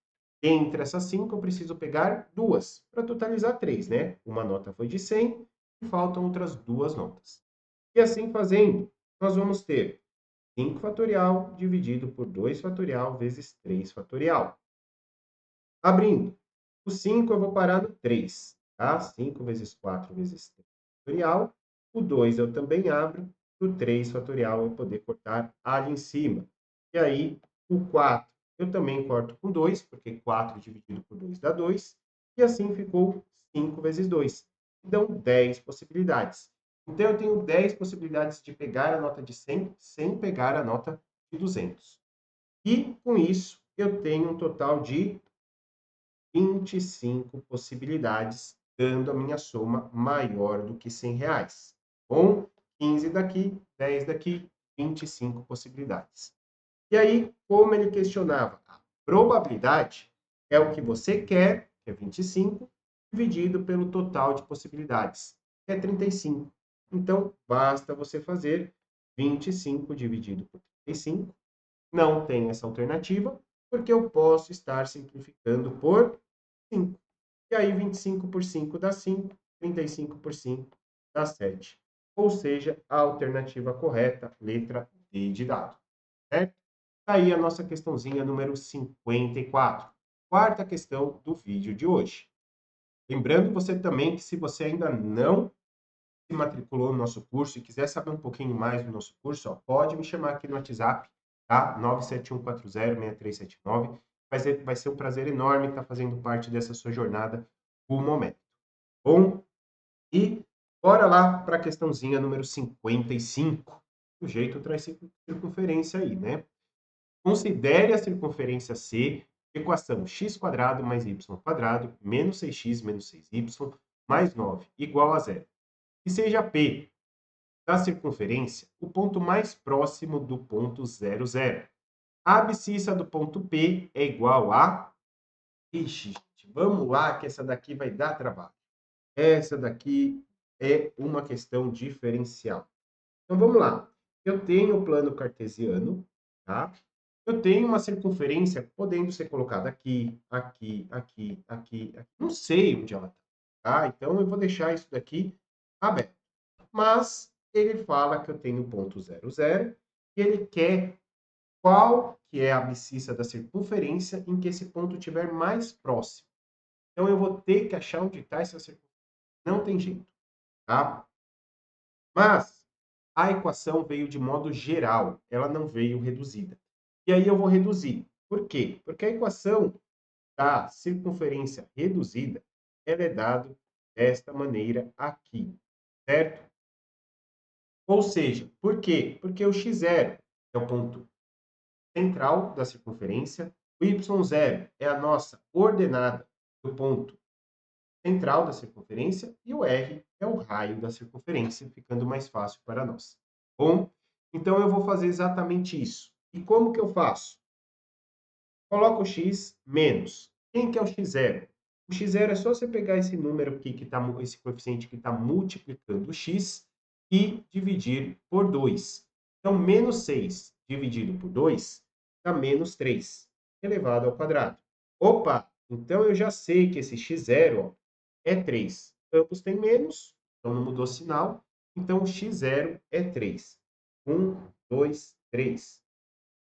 Entre essas 5, eu preciso pegar duas, para totalizar 3, né? Uma nota foi de 100 e faltam outras duas notas. E assim fazendo, nós vamos ter 5 fatorial dividido por 2 fatorial vezes 3 fatorial. Abrindo, o 5 eu vou parar no 3, tá? 5 vezes 4 vezes 3 fatorial. O 2 eu também abro, o 3 fatorial eu poder cortar ali em cima. E aí, o 4 eu também corto com 2, porque 4 dividido por 2 dá 2. E assim ficou 5 vezes 2. Então, 10 possibilidades. Então, eu tenho 10 possibilidades de pegar a nota de 100 sem pegar a nota de 200. E, com isso, eu tenho um total de 25 possibilidades, dando a minha soma maior do que 100 reais. Com 15 daqui, 10 daqui, 25 possibilidades. E aí, como ele questionava, a probabilidade é o que você quer, que é 25, dividido pelo total de possibilidades, que é 35. Então, basta você fazer 25 dividido por 35. Não tem essa alternativa, porque eu posso estar simplificando por 5. E aí, 25 por 5 dá 5, 35 por 5 dá 7. Ou seja, a alternativa correta, letra D de dado. Certo? Aí a nossa questãozinha número 54. Quarta questão do vídeo de hoje. Lembrando você também que se você ainda não se matriculou no nosso curso e quiser saber um pouquinho mais do nosso curso, ó, pode me chamar aqui no WhatsApp, tá? 971406379. Vai ser um prazer enorme estar fazendo parte dessa sua jornada por momento. Bom, e bora lá para a questãozinha número 55. O jeito traz circunferência aí, né? Considere a circunferência C, equação x² mais y² menos 6x menos 6y mais 9 igual a zero. E seja P da circunferência o ponto mais próximo do ponto 0, 0. A abscissa do ponto P é igual a... Ixi, gente, vamos lá que essa daqui vai dar trabalho. Essa daqui é uma questão diferencial. Então vamos lá. Eu tenho o plano cartesiano, tá? Eu tenho uma circunferência podendo ser colocada aqui, aqui, aqui, aqui, aqui. Não sei onde ela está, tá? Então eu vou deixar isso daqui aberto. Mas ele fala que eu tenho o ponto 0, 0 e ele quer qual que é a abscissa da circunferência em que esse ponto estiver mais próximo. Então eu vou ter que achar onde está essa circunferência. Não tem jeito, tá? Mas a equação veio de modo geral, ela não veio reduzida. E aí eu vou reduzir. Por quê? Porque a equação da circunferência reduzida, ela é dada desta maneira aqui, certo? Ou seja, por quê? Porque o x0 é o ponto central da circunferência, o y0 é a nossa ordenada do ponto central da circunferência e o r é o raio da circunferência, ficando mais fácil para nós. Bom, então eu vou fazer exatamente isso. E como que eu faço? Coloco o x menos. Quem que é o x0? O x0 é só você pegar esse número aqui, esse coeficiente que está multiplicando o x e dividir por 2. Então, menos 6 dividido por 2 dá menos 3 elevado ao quadrado. Opa! Então, eu já sei que esse x0 ó, é 3. Ambos têm menos, então não mudou sinal. Então, o x0 é 3. 1, 2, 3.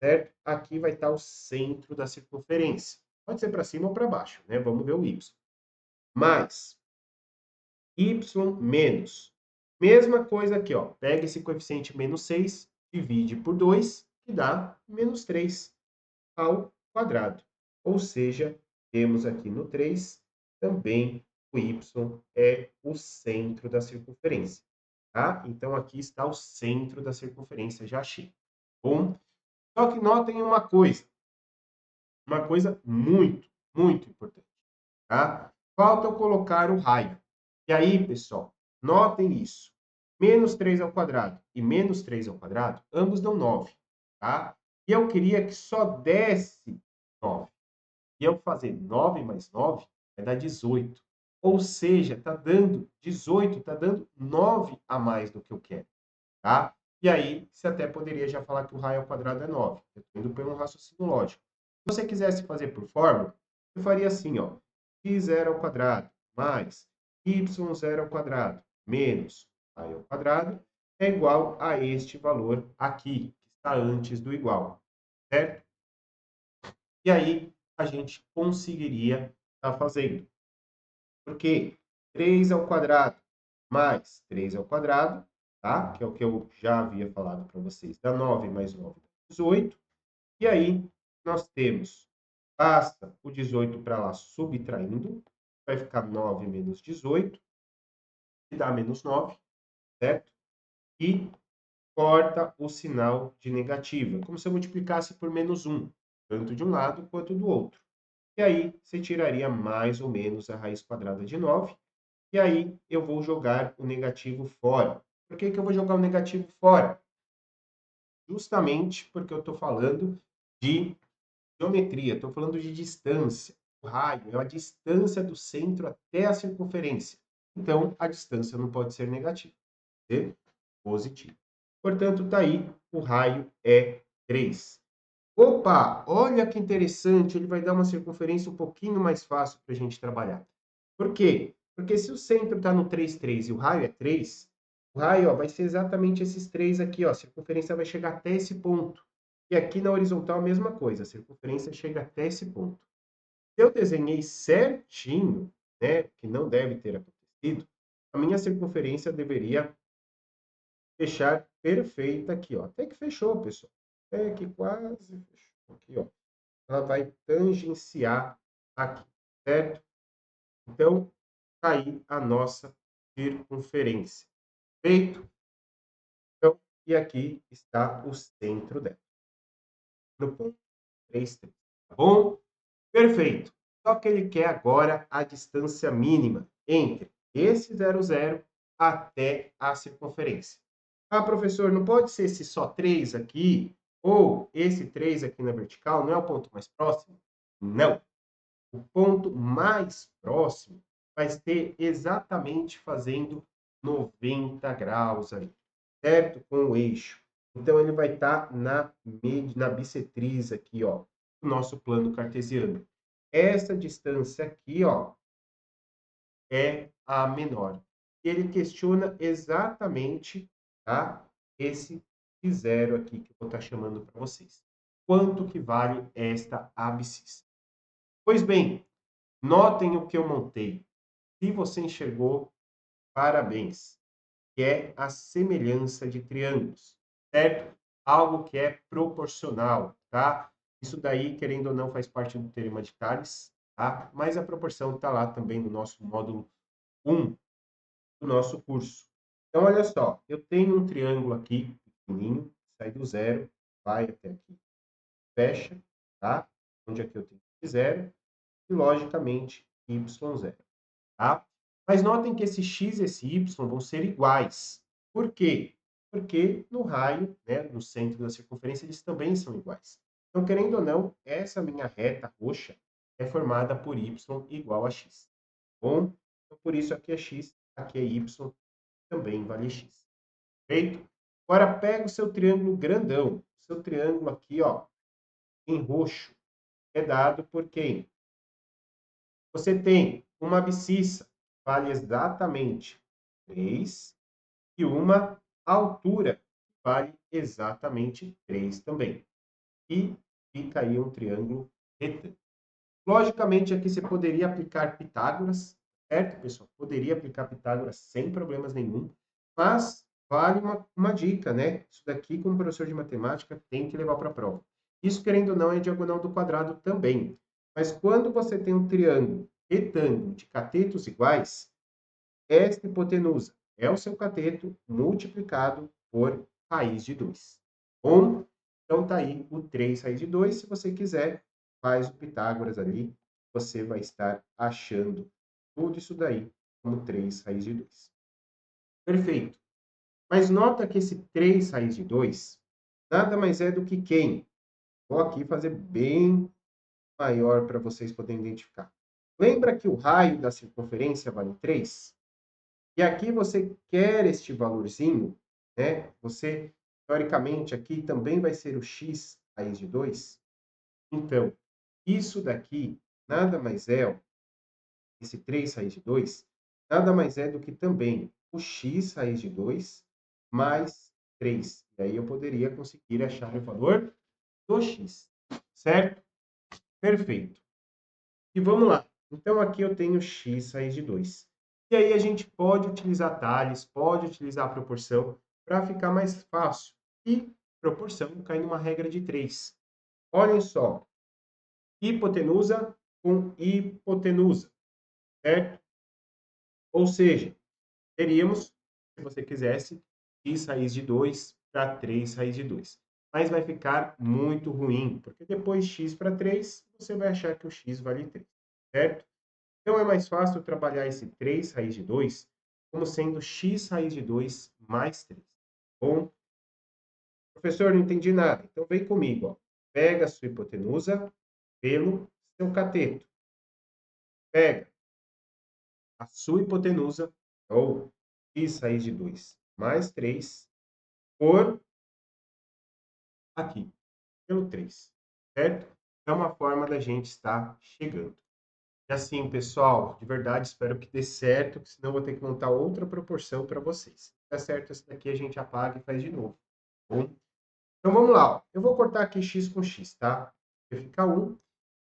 Certo? Aqui vai estar o centro da circunferência. Pode ser para cima ou para baixo, né? Vamos ver o y. Mais y menos. Mesma coisa aqui, ó. Pega esse coeficiente menos 6, divide por 2, que dá menos 3 ao quadrado. Ou seja, temos aqui no 3 também o y é o centro da circunferência. Tá? Então, aqui está o centro da circunferência, já achei. Bom, só que notem uma coisa muito, muito importante, tá? Falta eu colocar o raio. E aí, pessoal, notem isso. Menos 3 ao quadrado e menos 3 ao quadrado, ambos dão 9, tá? E eu queria que só desse 9. E eu fazer 9 mais 9 vai dar 18. Ou seja, está dando 18, está dando 9 a mais do que eu quero, tá? E aí, você até poderia já falar que o raio ao quadrado é 9. Eu estou indo pelo raciocínio lógico. Se você quisesse fazer por fórmula, eu faria assim, ó. x0 ao quadrado mais y0 ao quadrado menos raio ao quadrado é igual a este valor aqui, que está antes do igual, certo? E aí, a gente conseguiria estar fazendo. Porque 3 ao quadrado mais 3 ao quadrado, tá? Que é o que eu já havia falado para vocês, dá 9 mais 9 dá 18. E aí, nós temos, basta o 18 para lá subtraindo, vai ficar 9 menos 18, que dá menos 9, certo? E corta o sinal de negativa, como se eu multiplicasse por menos 1, tanto de um lado quanto do outro. E aí, você tiraria mais ou menos a raiz quadrada de 9. E aí, eu vou jogar o negativo fora. Por que que eu vou jogar o negativo fora? Justamente porque eu estou falando de geometria, estou falando de distância. O raio é a distância do centro até a circunferência. Então, a distância não pode ser negativa, pode ser positiva. Portanto, está aí, o raio é 3. Opa, olha que interessante, ele vai dar uma circunferência um pouquinho mais fácil para a gente trabalhar. Por quê? Porque se o centro está no 3, 3 e o raio é 3, o raio, ó, vai ser exatamente esses 3 aqui, ó, a circunferência vai chegar até esse ponto. E aqui na horizontal a mesma coisa, a circunferência chega até esse ponto. Se eu desenhei certinho, né, que não deve ter acontecido, a minha circunferência deveria fechar perfeita aqui, ó. Até que fechou, pessoal. Até que quase fechou aqui, ó. Ela vai tangenciar aqui, certo? Então, tá aí a nossa circunferência. Feito? Então, e aqui está o centro dela, no ponto 3, 3. Tá bom? Perfeito. Só que ele quer agora a distância mínima entre esse 0, 0 até a circunferência. Ah, professor, não pode ser esse só 3 aqui, ou esse 3 aqui na vertical, não é o ponto mais próximo? Não. O ponto mais próximo vai ser exatamente fazendo 90 graus ali, certo? Com o eixo. Então, ele vai estar na bissetriz aqui, ó, do nosso plano cartesiano. Essa distância aqui, ó, é a menor. Ele questiona exatamente, tá? Esse zero aqui que eu vou estar chamando para vocês. Quanto que vale esta abscissa? Pois bem, notem o que eu montei. Se você enxergou, parabéns. Que é a semelhança de triângulos, certo? Algo que é proporcional, tá? Isso daí, querendo ou não, faz parte do teorema de Tales, tá? Mas a proporção está lá também no nosso módulo 1 do nosso curso. Então, olha só, eu tenho um triângulo aqui, pequenininho, sai do zero, vai até aqui, fecha, tá? Onde aqui eu tenho zero, e logicamente y0, tá? Mas notem que esse x e esse y vão ser iguais. Por quê? Porque no raio, né, no centro da circunferência, eles também são iguais. Então, querendo ou não, essa minha reta roxa é formada por y igual a x. Bom, então, por isso aqui é x, aqui é y, também vale x. Feito? Agora pega o seu triângulo grandão. O seu triângulo aqui, ó, em roxo, é dado por quem? Você tem uma abscissa, vale exatamente 3, e uma altura, vale exatamente 3 também. E fica aí um triângulo retângulo. Logicamente, aqui você poderia aplicar Pitágoras, certo, pessoal? Poderia aplicar Pitágoras sem problemas nenhum, mas vale uma dica, né? Isso daqui, como professor de matemática, tem que levar para a prova. Isso, querendo ou não, é diagonal do quadrado também. Mas quando você tem um triângulo retângulo de catetos iguais, esta hipotenusa é o seu cateto multiplicado por raiz de 2. Bom, então está aí o 3 raiz de 2. Se você quiser, faz o Pitágoras ali, você vai estar achando tudo isso daí como 3 raiz de 2. Perfeito. Mas nota que esse 3 raiz de 2 nada mais é do que quem? Vou aqui fazer bem maior para vocês poderem identificar. Lembra que o raio da circunferência vale 3? E aqui você quer este valorzinho, né? Você, teoricamente, aqui também vai ser o x raiz de 2. Então, isso daqui nada mais é, ó, esse 3 raiz de 2, nada mais é do que também o x raiz de 2 mais 3. E aí eu poderia conseguir achar o valor do x, certo? Perfeito. E vamos lá. Então, aqui eu tenho x raiz de 2. E aí a gente pode utilizar Tales, pode utilizar a proporção para ficar mais fácil. E proporção cai numa regra de 3. Olhem só, hipotenusa com hipotenusa, certo? Ou seja, teríamos, se você quisesse, x raiz de 2 para 3 raiz de 2. Mas vai ficar muito ruim, porque depois x para 3, você vai achar que o x vale 3, certo? Então, é mais fácil trabalhar esse 3 raiz de 2 como sendo x raiz de 2 mais 3. Bom, professor, não entendi nada. Então, vem comigo. Ó. Pega a sua hipotenusa pelo seu cateto. Pega a sua hipotenusa, ou x raiz de 2 mais 3, por aqui, pelo 3. Certo? É uma forma da gente estar chegando. E assim, pessoal, de verdade, espero que dê certo, porque senão eu vou ter que montar outra proporção para vocês. Se der certo, essa daqui a gente apaga e faz de novo. Tá bom? Então vamos lá. Ó. Eu vou cortar aqui x com x, tá? Vai ficar 1.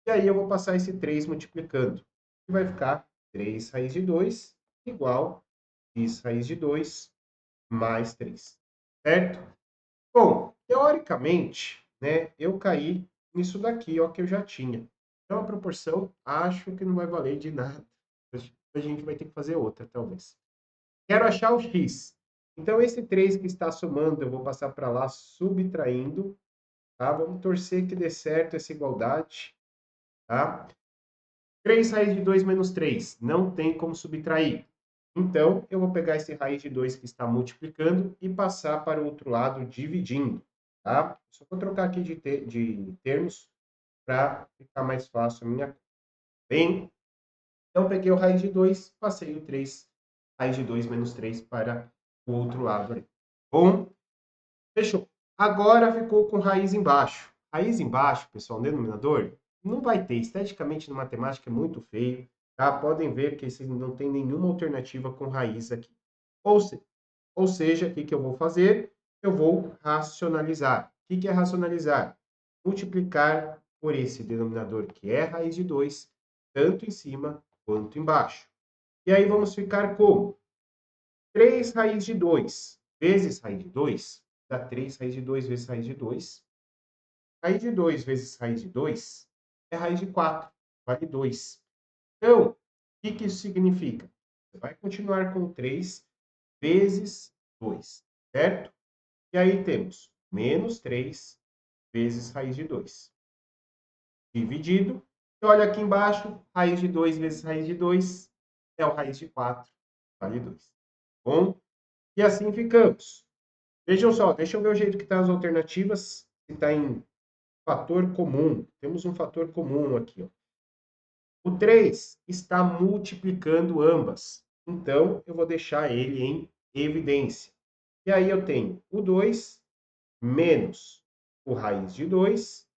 E aí eu vou passar esse 3 multiplicando. E vai ficar 3 raiz de 2 igual x raiz de 2 mais 3. Certo? Bom, teoricamente, né, eu caí nisso daqui, ó, que eu já tinha. Então, a proporção, acho que não vai valer de nada. A gente vai ter que fazer outra, talvez. Quero achar o x. Então, esse 3 que está somando, eu vou passar para lá, subtraindo. Tá? Vamos torcer que dê certo essa igualdade. Tá? 3 raiz de 2 menos 3. Não tem como subtrair. Então, eu vou pegar esse raiz de 2 que está multiplicando e passar para o outro lado dividindo. Tá? Só vou trocar aqui de termos para ficar mais fácil a minha conta. Bem, então peguei o raiz de 2, passei o 3, raiz de 2 menos 3 para o outro lado. Ali. Bom, fechou. Agora ficou com raiz embaixo. Raiz embaixo, pessoal, denominador, não vai ter. Esteticamente, na matemática, é muito feio. Tá? Podem ver que não tem nenhuma alternativa com raiz aqui. Ou, se, ou seja, o que eu vou fazer? Eu vou racionalizar. O que é racionalizar? Multiplicar por esse denominador que é raiz de 2, tanto em cima quanto embaixo. E aí vamos ficar com 3 raiz de 2 vezes raiz de 2, dá 3 raiz de 2 vezes raiz de 2. Raiz de 2 vezes raiz de 2 é raiz de 4, vale 2. Então, o que isso significa? Você vai continuar com 3 vezes 2, certo? E aí temos menos 3 vezes raiz de 2. Dividido. E olha aqui embaixo, raiz de 2 vezes raiz de 2 é o raiz de 4, vale 2. Bom? E assim ficamos. Vejam só, deixa eu ver o jeito que estão as alternativas. Se está em fator comum. Temos um fator comum aqui. Ó. O 3 está multiplicando ambas. Então, eu vou deixar ele em evidência. E aí eu tenho o 2 menos o raiz de 2,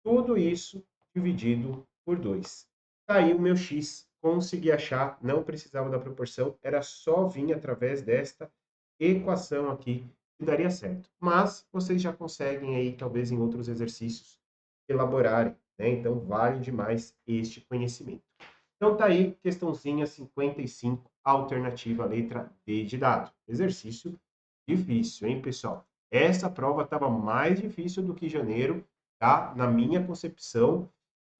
tudo isso dividido por 2. Tá aí o meu x. Consegui achar, não precisava da proporção, era só vir através desta equação aqui que daria certo. Mas vocês já conseguem aí, talvez em outros exercícios, elaborarem, né? Então vale demais este conhecimento. Então tá aí, questãozinha 55, alternativa letra D de dado. Exercício difícil, hein, pessoal? Essa prova estava mais difícil do que janeiro, tá? Na minha concepção,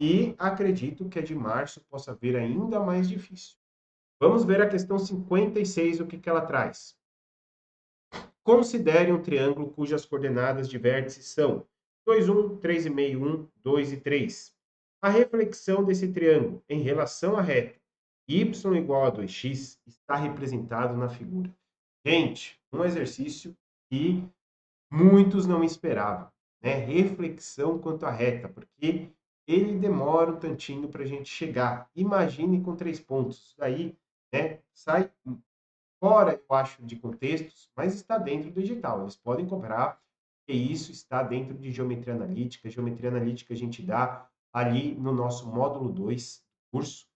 e acredito que a de março possa vir ainda mais difícil. Vamos ver a questão 56, o que ela traz. Considere um triângulo cujas coordenadas de vértices são 2, 1, 3,5, 1, 2 e 3. A reflexão desse triângulo em relação à reta y igual a 2x está representado na figura. Gente, um exercício que muitos não esperavam, né? Reflexão quanto à reta, porque ele demora um tantinho para a gente chegar. Imagine com 3 pontos. Isso daí, né, sai fora, eu acho, de contextos, mas está dentro do digital. Eles podem cobrar, e isso está dentro de geometria analítica. Geometria analítica a gente dá ali no nosso módulo 2 do curso,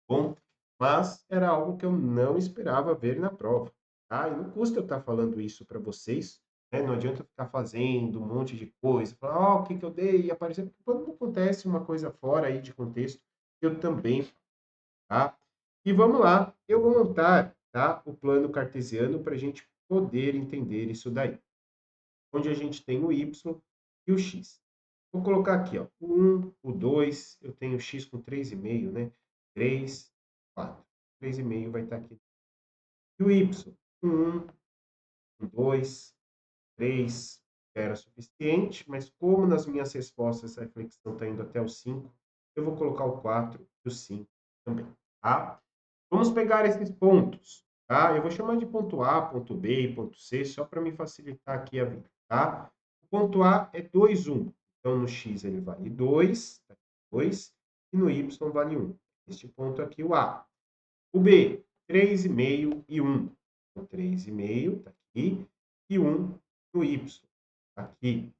bom? Mas era algo que eu não esperava ver na prova, tá? E não custa eu estar falando isso para vocês, né? Não adianta eu ficar fazendo um monte de coisa, falar, ó, o que que eu dei e aparecer. Quando acontece uma coisa fora aí de contexto, eu também, tá? E vamos lá, eu vou montar, tá, o plano cartesiano para a gente poder entender isso daí. Onde a gente tem o y e o x. Vou colocar aqui, ó, o 1, o 2, eu tenho x com 3,5, né? 3, 4. 3,5 vai estar aqui. E o y, com 1, com 2, 3, era suficiente, mas como nas minhas respostas essa reflexão está indo até o 5, eu vou colocar o 4 e o 5 também, tá? Vamos pegar esses pontos, tá? Eu vou chamar de ponto A, ponto B e ponto C, só para me facilitar aqui a vida, tá? O ponto A é 2, 1. Então, no X ele vale 2, 2, e no Y vale 1. Este ponto aqui, o A. O B, 3,5 e 1. Então, 3,5 está aqui, e 1 no Y, tá aqui.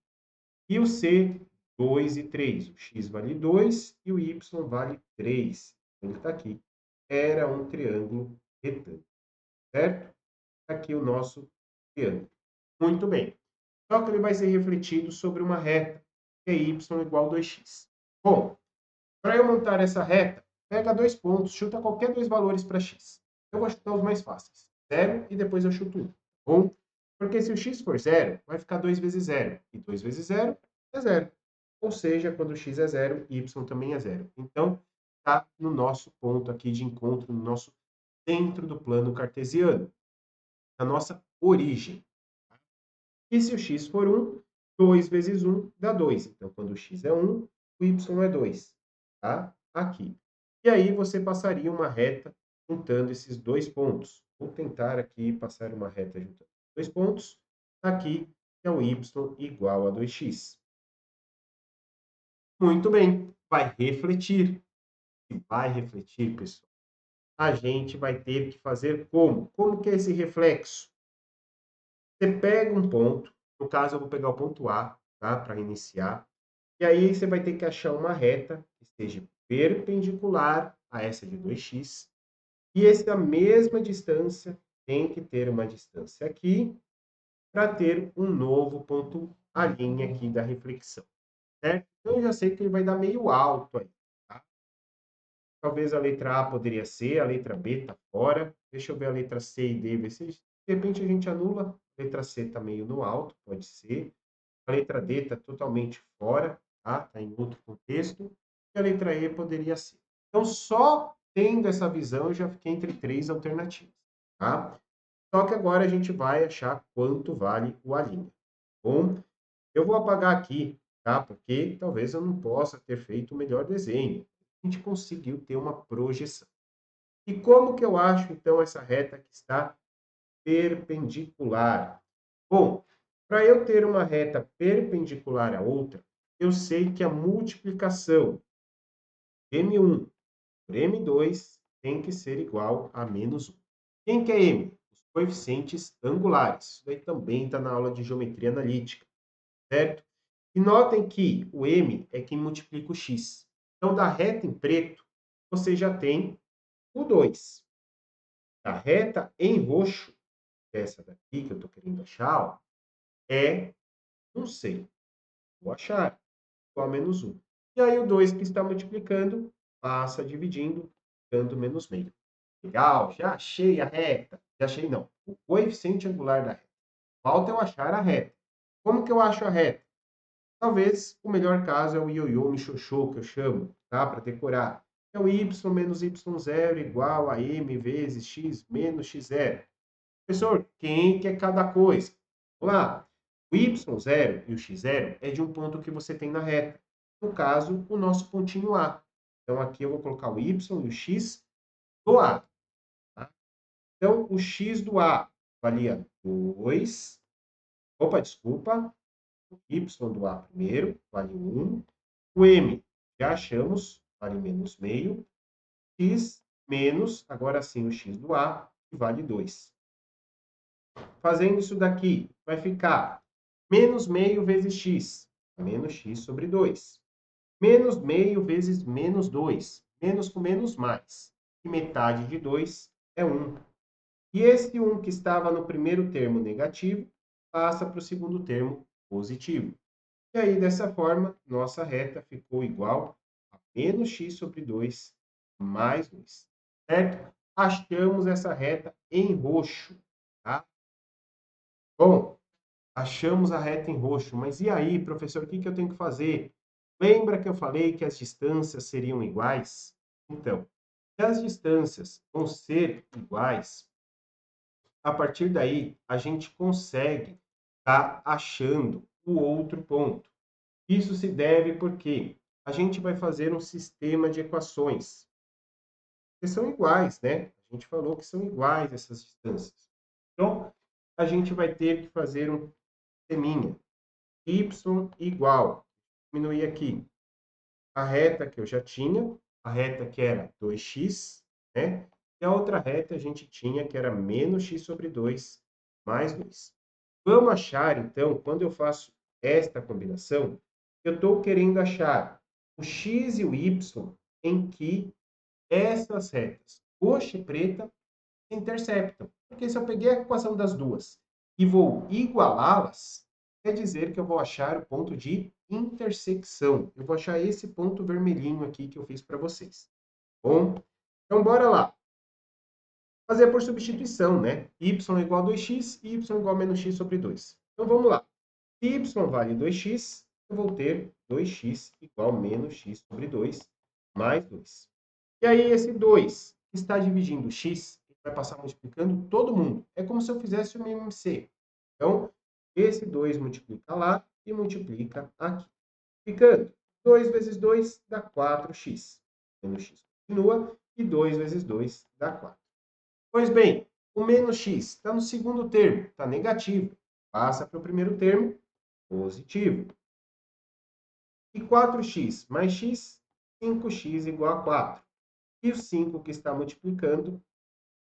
E o C, 2 e 3. O X vale 2 e o Y vale 3. Ele está aqui. Era um triângulo retângulo, certo? Aqui o nosso triângulo. Muito bem. Só que ele vai ser refletido sobre uma reta, que é y igual a 2x. Bom, para eu montar essa reta, pega 2 pontos, chuta qualquer 2 valores para x. Eu vou chutar os mais fáceis. 0 e depois eu chuto 1. Bom? Porque se o x for 0, vai ficar 2 vezes 0. E 2 vezes 0 é 0. Ou seja, quando x é 0, y também é 0. Então, está no nosso ponto aqui de encontro, no nosso centro do plano cartesiano, na nossa origem. E se o x for 1, 2 vezes 1 dá 2. Então, quando o x é 1, o y é 2. Tá? Aqui. E aí você passaria uma reta juntando esses 2 pontos. Vou tentar aqui passar uma reta juntando 2 pontos. Aqui é o y igual a 2x. Muito bem. Vai refletir. E vai refletir, pessoal. A gente vai ter que fazer como? Como que é esse reflexo? Você pega um ponto, no caso eu vou pegar o ponto A, tá, para iniciar, e aí você vai ter que achar uma reta que esteja perpendicular a essa de 2x, e essa mesma distância tem que ter uma distância aqui, para ter um novo ponto A' aqui da reflexão, certo? Então eu já sei que ele vai dar meio alto aí, tá? Talvez a letra A poderia ser, a letra B está fora. Deixa eu ver a letra C e D, ver se de repente a gente anula. A letra C está meio no alto, pode ser. A letra D está totalmente fora, tá? Está em outro contexto. E a letra E poderia ser. Então, só tendo essa visão, eu já fiquei entre 3 alternativas, tá? Só que agora a gente vai achar quanto vale o A'. Bom, eu vou apagar aqui, tá? Porque talvez eu não possa ter feito o melhor desenho. A gente conseguiu ter uma projeção. E como que eu acho, então, essa reta que está perpendicular? Bom, para eu ter uma reta perpendicular à outra, eu sei que a multiplicação de M1 por M2 tem que ser igual a -1. Quem que é M? Os coeficientes angulares. Isso daí também está na aula de geometria analítica, certo? E notem que o M é quem multiplica o X. Então, da reta em preto, você já tem o 2. Da reta em roxo, essa daqui que eu estou querendo achar, ó, é, não sei, vou achar, igual a -1. E aí o 2 que está multiplicando, passa dividindo, dando -meio. Legal, já achei a reta. Já achei, não. O coeficiente angular da reta. Falta eu achar a reta. Como que eu acho a reta? Talvez o melhor caso é o ioiô michôchô, que eu chamo, tá? Para decorar. É o y menos y0 igual a m vezes x menos x0. Professor, quem que é cada coisa? Vamos lá. O y0 e o x0 é de um ponto que você tem na reta. No caso, o nosso pontinho A. Então, aqui eu vou colocar o y e o x do A. Tá? Então, o x do A valia 2. Opa, desculpa. O y do A primeiro vale 1. O m, já achamos, vale menos meio. X menos, agora sim, o x do A, que vale 2. Fazendo isso daqui, vai ficar menos meio vezes x, menos x sobre 2. Menos meio vezes menos 2, menos com menos mais. E metade de 2 é 1. E esse 1 que estava no primeiro termo negativo, passa para o segundo termo positivo. E aí, dessa forma, nossa reta ficou igual a menos x sobre 2 mais 2. Certo? Achamos essa reta em roxo. Tá? Bom, achamos a reta em roxo. Mas e aí, professor, o que eu tenho que fazer? Lembra que eu falei que as distâncias seriam iguais? Então, se as distâncias vão ser iguais, a partir daí a gente consegue estar achando o outro ponto. Isso se deve porque a gente vai fazer um sistema de equações que são iguais, né? A gente falou que são iguais essas distâncias. Então, a gente vai ter que fazer um sisteminha. Y igual, diminuir aqui, a reta que eu já tinha, a reta que era 2x, né? E a outra reta a gente tinha que era menos x sobre 2 mais 2. Vamos achar, então, quando eu faço esta combinação, eu estou querendo achar o x e o y em que essas retas roxa e preta se interceptam. Porque se eu peguei a equação das duas e vou igualá-las, quer dizer que eu vou achar o ponto de intersecção. Eu vou achar esse ponto vermelhinho aqui que eu fiz para vocês. Bom, então bora lá. Fazer por substituição, né? Y igual a 2x e y igual a menos x sobre 2. Então vamos lá. Se y vale 2x, eu vou ter 2x igual a menos x sobre 2 mais 2. E aí esse 2 que está dividindo x, vai passar multiplicando todo mundo. É como se eu fizesse uma MMC. Então, esse 2 multiplica lá e multiplica aqui. Ficando 2 vezes 2 dá 4x. Menos x continua e 2 vezes 2 dá 4. Pois bem, o menos x está no segundo termo, está negativo. Passa para o primeiro termo, positivo. E 4x mais x, 5x igual a 4. E o 5 que está multiplicando,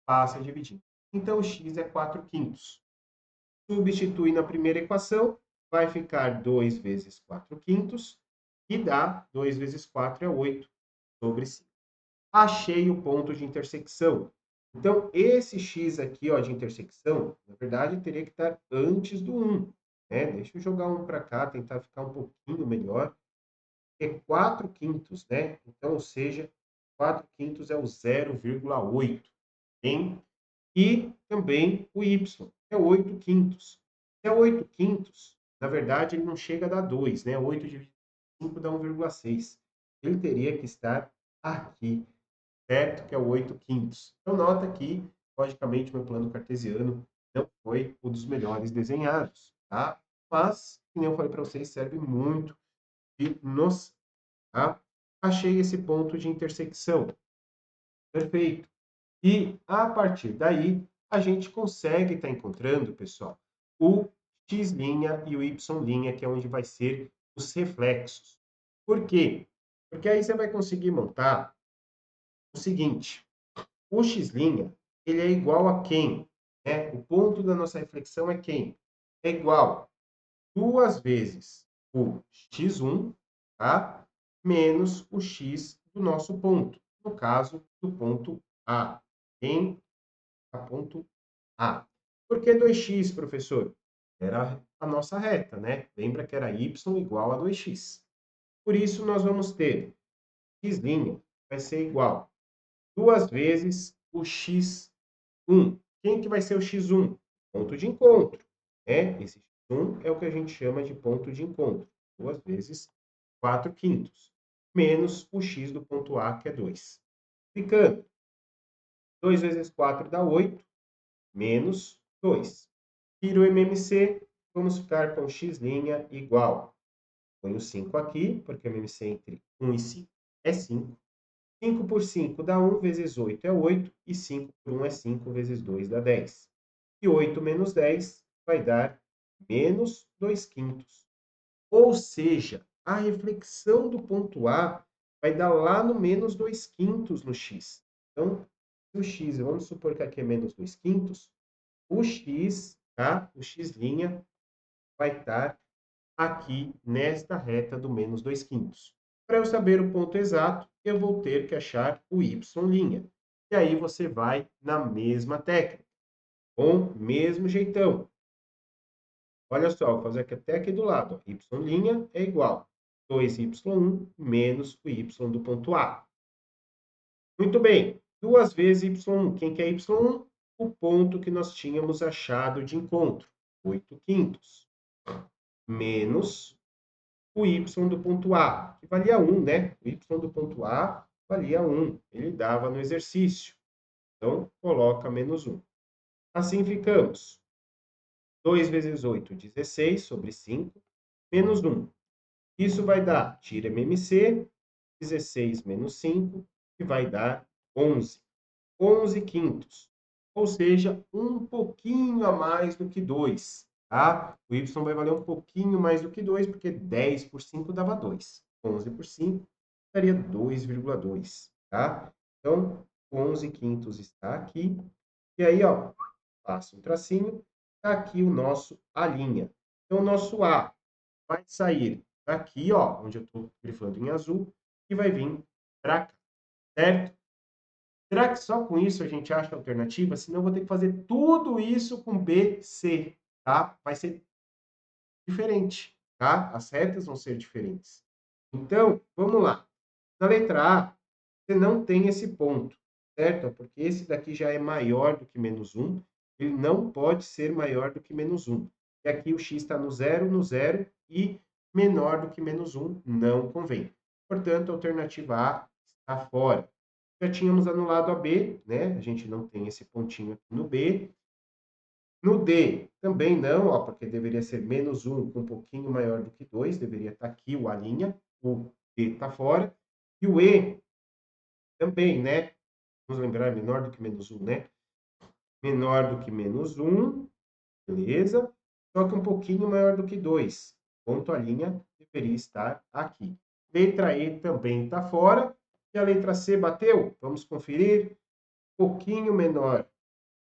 passa a dividir. Então, x é 4 quintos. Substitui na primeira equação, vai ficar 2 vezes 4 quintos, e dá 2 vezes 4 é 8 sobre 5. Achei o ponto de intersecção. Então, esse x aqui, ó, de intersecção, na verdade, teria que estar antes do 1. Né? Deixa eu jogar um para cá, tentar ficar um pouquinho melhor. É 4 quintos, né? Então, ou seja, 4 quintos é o 0,8. Hein? E também o y, que é 8 quintos. Se é 8 quintos, na verdade, ele não chega a dar 2, né? 8 dividido por 5 dá 1,6. Ele teria que estar aqui, certo? Que é o 8 quintos. Então, nota que, logicamente, meu plano cartesiano não foi o dos melhores desenhados, tá? Mas, como eu falei para vocês, serve muito de nos, tá? Achei esse ponto de intersecção. Perfeito. E, a partir daí, a gente consegue estar encontrando, pessoal, o x' e o y', que é onde vai ser os reflexos. Por quê? Porque aí você vai conseguir montar o seguinte, o x', ele é igual a quem? Né? O ponto da nossa reflexão é quem? É igual 2 vezes o x1, tá? Menos o x do nosso ponto. No caso, do ponto A. Em a ponto A. Por que 2x, professor? Era a nossa reta, né? Lembra que era y igual a 2x. Por isso, nós vamos ter x' vai ser igual 2 vezes o x1. Quem que vai ser o x1? Ponto de encontro. Né? Esse x1 é o que a gente chama de ponto de encontro. 2 vezes 4 quintos. Menos o x do ponto A, que é 2. Ficando 2 vezes 4 dá 8, menos 2. Tira o MMC, vamos ficar com x' igual. Põe o 5 aqui, porque o MMC entre 1 e 5 é 5. 5 por 5 dá 1, vezes 8 é 8, e 5 por 1 é 5, vezes 2 dá 10. E 8 menos 10 vai dar menos 2 quintos. Ou seja, a reflexão do ponto A vai dar lá no menos 2 quintos no x. Então, o x, vamos supor que aqui é menos 2 quintos, o x, tá? O x' vai estar aqui nesta reta do menos 2 quintos. Para eu saber o ponto exato, eu vou ter que achar o y'. E aí você vai na mesma técnica, com o mesmo jeitão. Olha só, vou fazer aqui até aqui do lado. Ó. Y' é igual a 2y1 menos o y do ponto A. Muito bem. 2 vezes y1. Quem que é y1? O ponto que nós tínhamos achado de encontro. 8 quintos. Menos o y do ponto A, que valia 1, né? O y do ponto A valia 1. Ele dava no exercício. Então, coloca menos 1. Assim ficamos. 2 vezes 8, 16 sobre 5, menos 1. Isso vai dar, tira MMC, 16 menos 5, que vai dar 11. 11 quintos. Ou seja, um pouquinho a mais do que 2. Tá? O y vai valer um pouquinho mais do que 2, porque 10 por 5 dava 2. 11 por 5 daria 2,2. Tá? Então, 11 quintos está aqui. E aí, ó, passa um tracinho, está aqui o nosso A'. Então, o nosso A vai sair daqui, ó, onde eu estou grifando em azul, e vai vir para cá, certo? Será que só com isso a gente acha a alternativa? Senão eu vou ter que fazer tudo isso com B, C, tá? Vai ser diferente, tá? As retas vão ser diferentes. Então, vamos lá. Na letra A, você não tem esse ponto, certo? Porque esse daqui já é maior do que menos 1. Ele não pode ser maior do que menos 1. E aqui o x está no zero, e menor do que menos 1 não convém. Portanto, a alternativa A está fora. Já tínhamos anulado a B, né? A gente não tem esse pontinho aqui no B. No D, também não, ó, porque deveria ser menos 1 com um pouquinho maior do que 2. Deveria estar aqui o A', o D está fora. E o E também, né? Vamos lembrar, é menor do que menos 1, né? Menor do que menos 1, beleza? Só que um pouquinho maior do que 2. Ponto a linha deveria estar aqui. Letra E também está fora. E a letra C bateu? Vamos conferir. Um pouquinho menor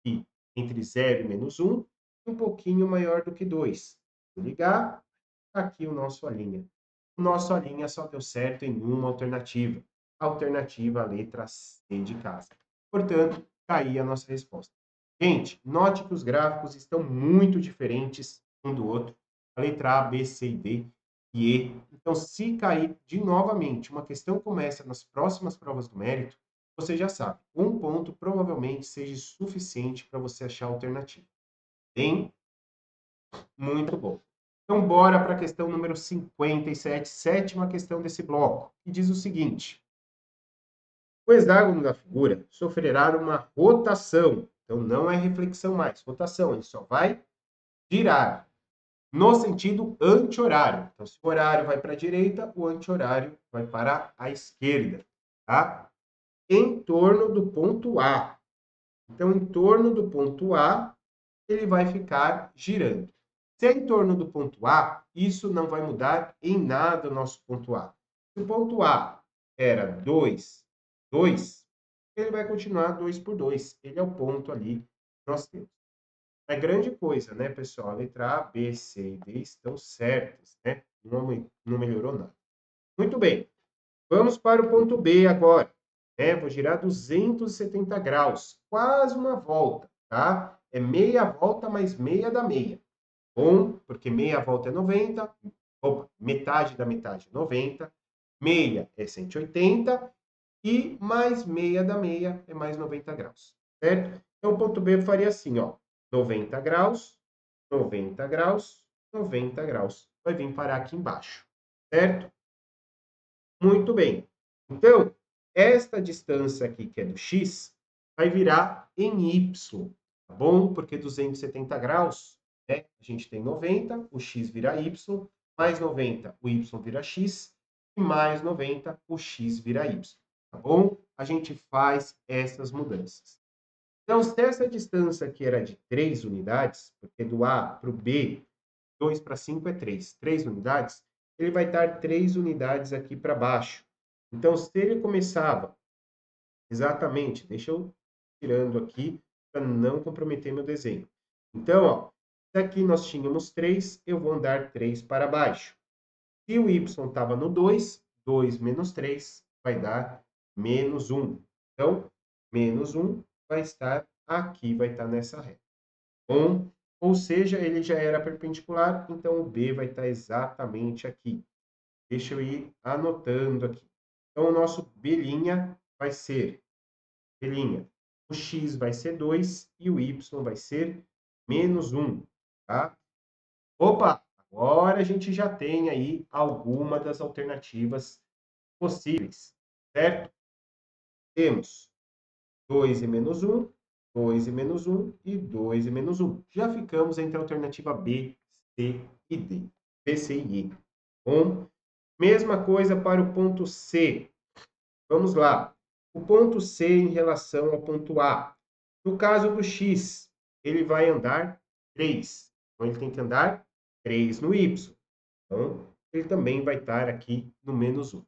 que entre 0 e menos 1. E um pouquinho maior do que 2. Vou ligar. Aqui o nosso A'. O nosso A' só deu certo em uma alternativa. Alternativa a letra C de casa. Portanto, está aí a nossa resposta. Gente, note que os gráficos estão muito diferentes um do outro. A letra A, B, C e D e E. Então, se cair de novamente uma questão como essa nas próximas provas do mérito, você já sabe, um ponto provavelmente seja suficiente para você achar a alternativa. Bem, muito bom. Então, bora para a questão número 57, sétima questão desse bloco, que diz o seguinte: o hexágono da figura sofrerá uma rotação. Então, não é reflexão mais, rotação. Ele só vai girar no sentido anti-horário. Então, se o horário vai para a direita, o anti-horário vai para a esquerda, tá? Em torno do ponto A. Então, em torno do ponto A, ele vai ficar girando. Se é em torno do ponto A, isso não vai mudar em nada o nosso ponto A. Se o ponto A era 2, 2, ele vai continuar 2 por 2. Ele é o ponto ali que nós temos. É grande coisa, né, pessoal? A letra A, B, C e D estão certas, né? Não melhorou nada. Muito bem. Vamos para o ponto B agora. Vou girar 270 graus. Quase uma volta, tá? É meia volta mais meia da meia. Bom, porque meia volta é 90. Opa, metade da metade é 90. Meia é 180. E mais meia da meia é mais 90 graus, certo? Então, o ponto B eu faria assim, ó. 90 graus, 90 graus, 90 graus. Vai vir parar aqui embaixo, certo? Muito bem. Então, esta distância aqui, que é do x, vai virar em y, tá bom? Porque 270 graus, né? A gente tem 90, o x vira y, mais 90, o y vira x, e mais 90, o x vira y, tá bom? A gente faz essas mudanças. Então, se essa distância aqui era de 3 unidades, porque do A para o B, 2 para 5 é 3, 3 unidades, ele vai dar 3 unidades aqui para baixo. Então, se ele começava exatamente, deixa eu tirando aqui para não comprometer meu desenho. Então, ó, se aqui nós tínhamos 3, eu vou andar 3 para baixo. Se o y estava no 2, 2 menos 3 vai dar menos 1. Então, menos 1 vai estar aqui, vai estar nessa reta. Bom, ou seja, ele já era perpendicular, então o B vai estar exatamente aqui. Deixa eu ir anotando aqui. Então, o nosso B' vai ser, B', o x vai ser 2 e o y vai ser menos 1, tá? Opa, agora a gente já tem aí alguma das alternativas possíveis, certo? Temos 2 e menos 1, 2 e menos 1 e 2 e menos 1. Já ficamos entre a alternativa B, C e D. B, C e E. Bom, mesma coisa para o ponto C. Vamos lá. O ponto C em relação ao ponto A. No caso do X, ele vai andar 3. Então, ele tem que andar 3 no Y. Então, ele também vai estar aqui no menos 1.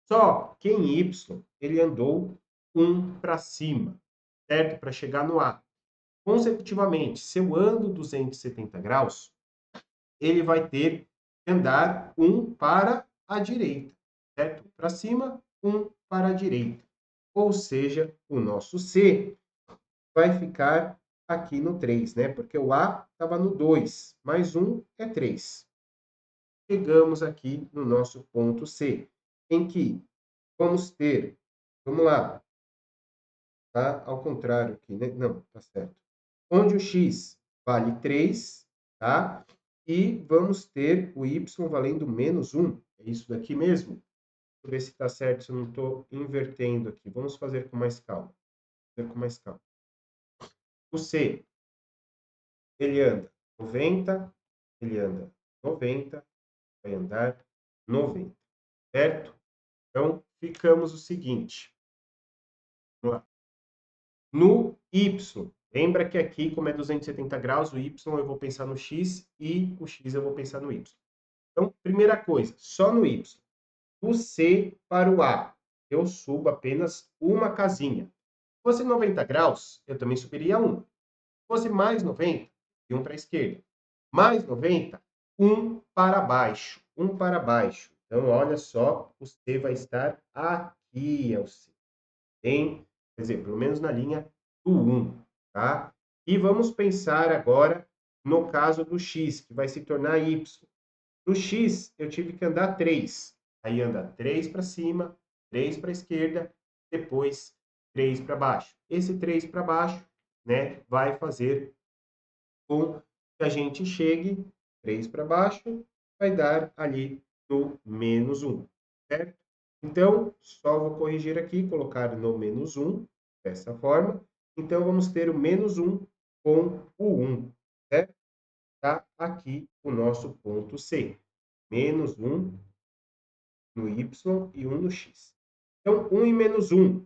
Só que em Y, ele andou 1 para cima, certo? Para chegar no A. Consecutivamente, se eu ando 270 graus, ele vai ter que andar 1 para a direita, certo? Para cima, 1 para a direita. Ou seja, o nosso C vai ficar aqui no 3, né? Porque o A estava no 2, mais 1 é 3. Chegamos aqui no nosso ponto C, em que vamos ter, vamos lá, tá? Ao contrário aqui, né? Não, tá certo. Onde o x vale 3, tá? E vamos ter o y valendo menos 1. É isso daqui mesmo? Deixa eu ver se está certo, se eu não estou invertendo aqui. Vamos fazer com mais calma. Fazer com mais calma. O C, ele anda 90, ele anda 90, vai andar 90, certo? Então, ficamos o seguinte. Vamos lá. No Y, lembra que aqui, como é 270 graus, o Y eu vou pensar no X e o X eu vou pensar no Y. Então, primeira coisa, só no Y. Do C para o A, eu subo apenas uma casinha. Se fosse 90 graus, eu também subiria um. Se fosse mais 90, e um para a esquerda. Mais 90, um para baixo. Um para baixo. Então, olha só, o C vai estar aqui, é o C. Tem, quer dizer, pelo menos na linha do 1, tá? E vamos pensar agora no caso do x, que vai se tornar y. No x, eu tive que andar 3. Aí anda 3 para cima, 3 para a esquerda, depois 3 para baixo. Esse 3 para baixo, né, vai fazer com que a gente chegue 3 para baixo, vai dar ali no menos 1, certo? Então, só vou corrigir aqui, colocar no menos 1, dessa forma. Então, vamos ter o menos 1 com o 1, certo? Tá aqui o nosso ponto C. Menos 1 no Y e 1 no X. Então, 1 e menos 1,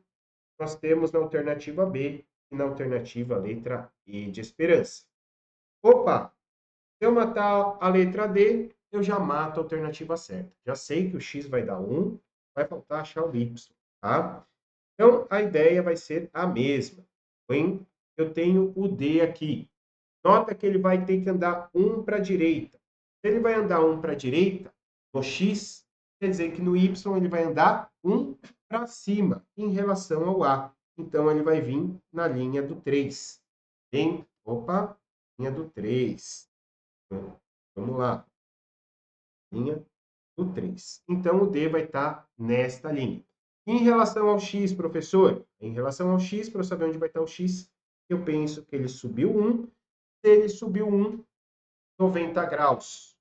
nós temos na alternativa B e na alternativa letra E de esperança. Opa! Se eu matar a letra D, eu já mato a alternativa certa. Já sei que o X vai dar 1, vai faltar achar o Y, tá? Então, a ideia vai ser a mesma. Bem, eu tenho o D aqui. Nota que ele vai ter que andar 1 para a direita. Se ele vai andar 1 para a direita, no X, quer dizer que no Y ele vai andar 1 para cima em relação ao A. Então, ele vai vir na linha do 3. Bem, opa, linha do 3. Vamos lá. Linha do 3. Então, o D vai estar nesta linha. Em relação ao X, professor, em relação ao X, para eu saber onde vai estar o X, eu penso que ele subiu 1. Se ele subiu 1, 90 graus.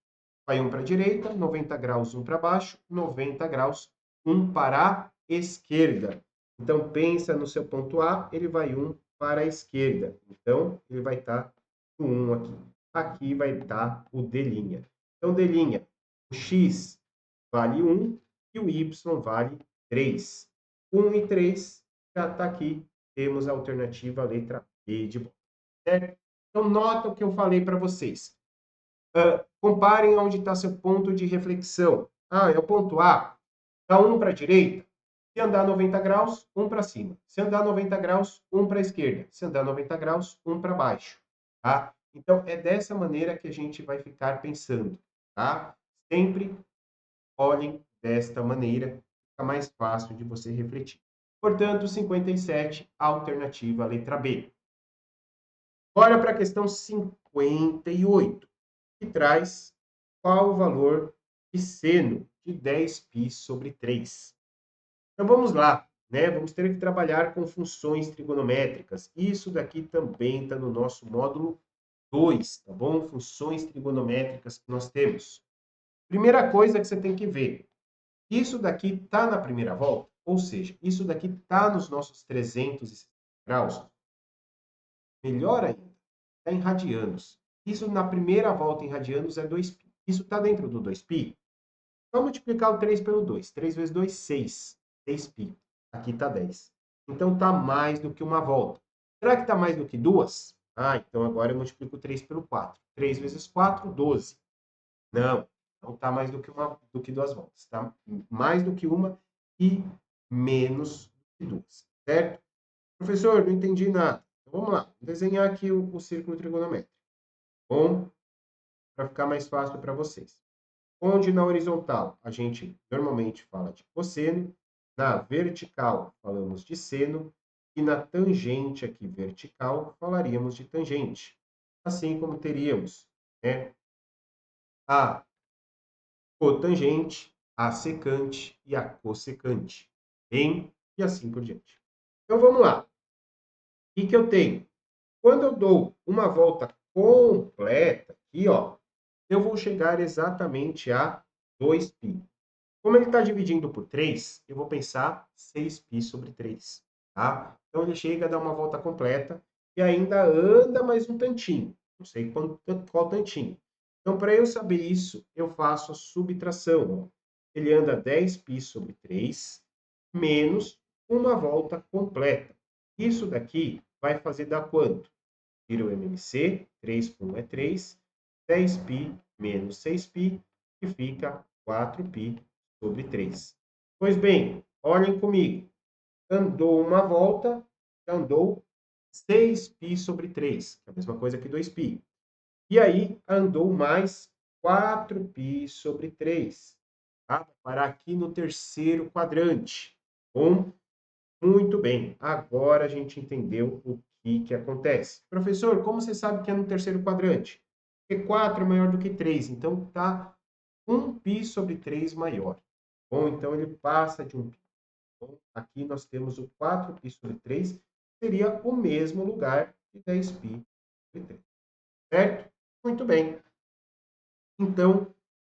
Vai 1 para a direita, 90 graus, 1 para baixo, 90 graus, 1 para a esquerda. Então, pensa no seu ponto A, ele vai 1 para a esquerda. Então, ele vai estar no 1 aqui. Aqui vai estar o D'. Então, D', o X vale 1 e o Y vale 3. 1 e 3 já está aqui. Temos a alternativa letra B de bola, certo? Então, nota o que eu falei para vocês. Comparem onde está seu ponto de reflexão. Ah, é o ponto A. Dá 1 para a direita. Se andar 90 graus, 1 para cima. Se andar 90 graus, 1 para a esquerda. Se andar 90 graus, 1 para baixo. Tá? Então, é dessa maneira que a gente vai ficar pensando. Tá? Sempre olhem desta maneira, fica mais fácil de você refletir. Portanto, 57, alternativa letra B. Bora para a questão 58, que traz qual o valor de seno de 10π sobre 3. Então vamos lá, né? Vamos ter que trabalhar com funções trigonométricas. Isso daqui também está no nosso módulo 2, tá bom? Funções trigonométricas que nós temos. Primeira coisa que você tem que ver, isso daqui está na primeira volta, ou seja, isso daqui está nos nossos 360 graus. Melhor ainda, está em radianos. Isso na primeira volta em radianos é 2π. Isso está dentro do 2π? Vamos multiplicar o 3 pelo 2. 3 vezes 2, 6. 6π. Aqui está 10. Então, está mais do que uma volta. Será que está mais do que duas? Ah, então agora eu multiplico 3 pelo 4. 3 vezes 4, 12. Não, não está mais do que duas voltas. Está mais do que uma e menos do que duas. Certo? Professor, não entendi nada. Então, vamos lá. Vou desenhar aqui o círculo trigonométrico. Bom, para ficar mais fácil para vocês. Onde na horizontal a gente normalmente fala de cosseno, na vertical falamos de seno e na tangente aqui vertical falaríamos de tangente. Assim como teríamos, né, a cotangente, a secante e a cossecante. Bem, e assim por diante. Então vamos lá. O que eu tenho? Quando eu dou uma volta completa aqui, ó, eu vou chegar exatamente a 2π. Como ele está dividindo por 3, eu vou pensar 6π sobre 3. Tá? Então, ele chega a dar uma volta completa e ainda anda mais um tantinho. Não sei qual tantinho. Então, para eu saber isso, eu faço a subtração. Ó. Ele anda 10π sobre 3 menos uma volta completa. Isso daqui vai fazer dar quanto? Tira o MMC, 3 por 1 é 3, 10π menos 6π, que fica 4π sobre 3. Pois bem, olhem comigo. Andou uma volta, andou 6π sobre 3, que é a mesma coisa que 2π. E aí, andou mais 4π sobre 3. Tá? Vai parar aqui no terceiro quadrante. Bom, muito bem. Agora a gente entendeu o que acontece. Professor, como você sabe que é no terceiro quadrante? Porque 4 é maior do que 3, então está 1π sobre 3 maior. Bom, então ele passa de 1π. Bom, aqui nós temos o 4π sobre 3, seria o mesmo lugar de 10π sobre 3. Certo? Muito bem. Então,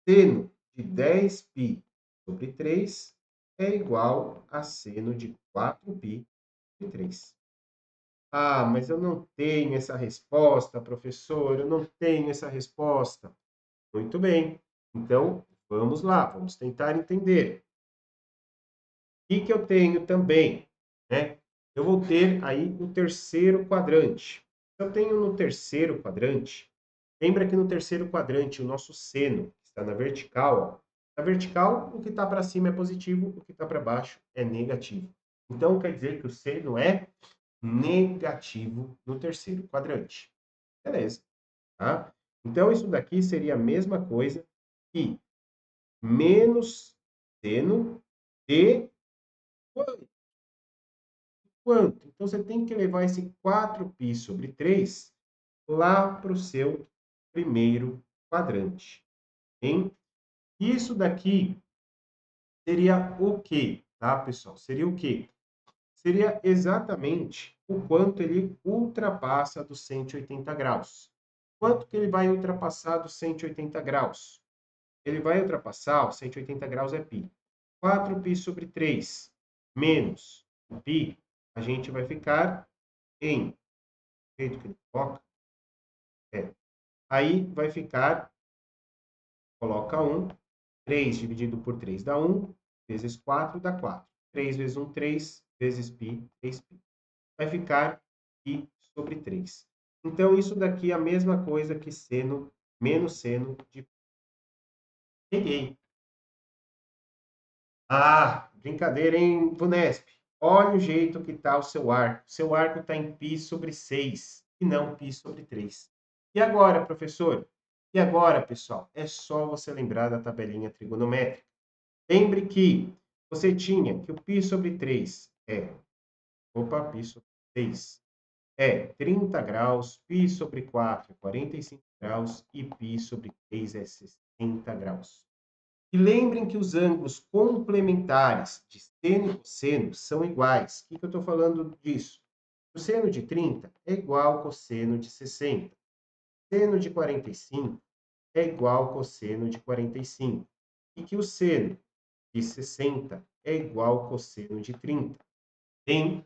seno de 10π sobre 3 é igual a seno de 4π sobre 3. Ah, mas eu não tenho essa resposta, professor, eu não tenho essa resposta. Muito bem. Então, vamos lá, vamos tentar entender. O que eu tenho também, né? Eu vou ter aí o terceiro quadrante. Eu tenho no terceiro quadrante, lembra que no terceiro quadrante o nosso seno está na vertical, ó. Na vertical, o que está para cima é positivo, o que está para baixo é negativo. Então, quer dizer que o seno é negativo no terceiro quadrante. Beleza, tá? Então, isso daqui seria a mesma coisa que menos seno de quanto? Então, você tem que levar esse 4π sobre 3 lá para o seu primeiro quadrante. Hein? Isso daqui seria o quê? Tá, pessoal? Seria o quê? Seria exatamente o quanto ele ultrapassa dos 180 graus. Quanto que ele vai ultrapassar dos 180 graus? Ele vai ultrapassar, ó, 180 graus é π. 4π sobre 3 menos o π, a gente vai ficar em, do jeito que ele coloca, aí vai ficar, coloca 1, 3 dividido por 3 dá 1, vezes 4 dá 4. 3 vezes 1, 3, vezes π, 3π. Vai ficar π sobre 3. Então, isso daqui é a mesma coisa que seno menos seno de... Peguei. Ah, brincadeira, hein, Vunesp? Olha o jeito que está o seu arco. Seu arco está em π sobre 6 e não π sobre 3. E agora, professor? E agora, pessoal? É só você lembrar da tabelinha trigonométrica. Lembre que você tinha que o π sobre 3 é... Opa, π sobre 6 é 30 graus, π sobre 4 é 45 graus e π sobre 3 é 60 graus. E lembrem que os ângulos complementares de seno e cosseno são iguais. O que eu estou falando disso? O seno de 30 é igual ao cosseno de 60. Seno de 45 é igual ao cosseno de 45. E que o seno de 60 é igual ao cosseno de 30. Bem,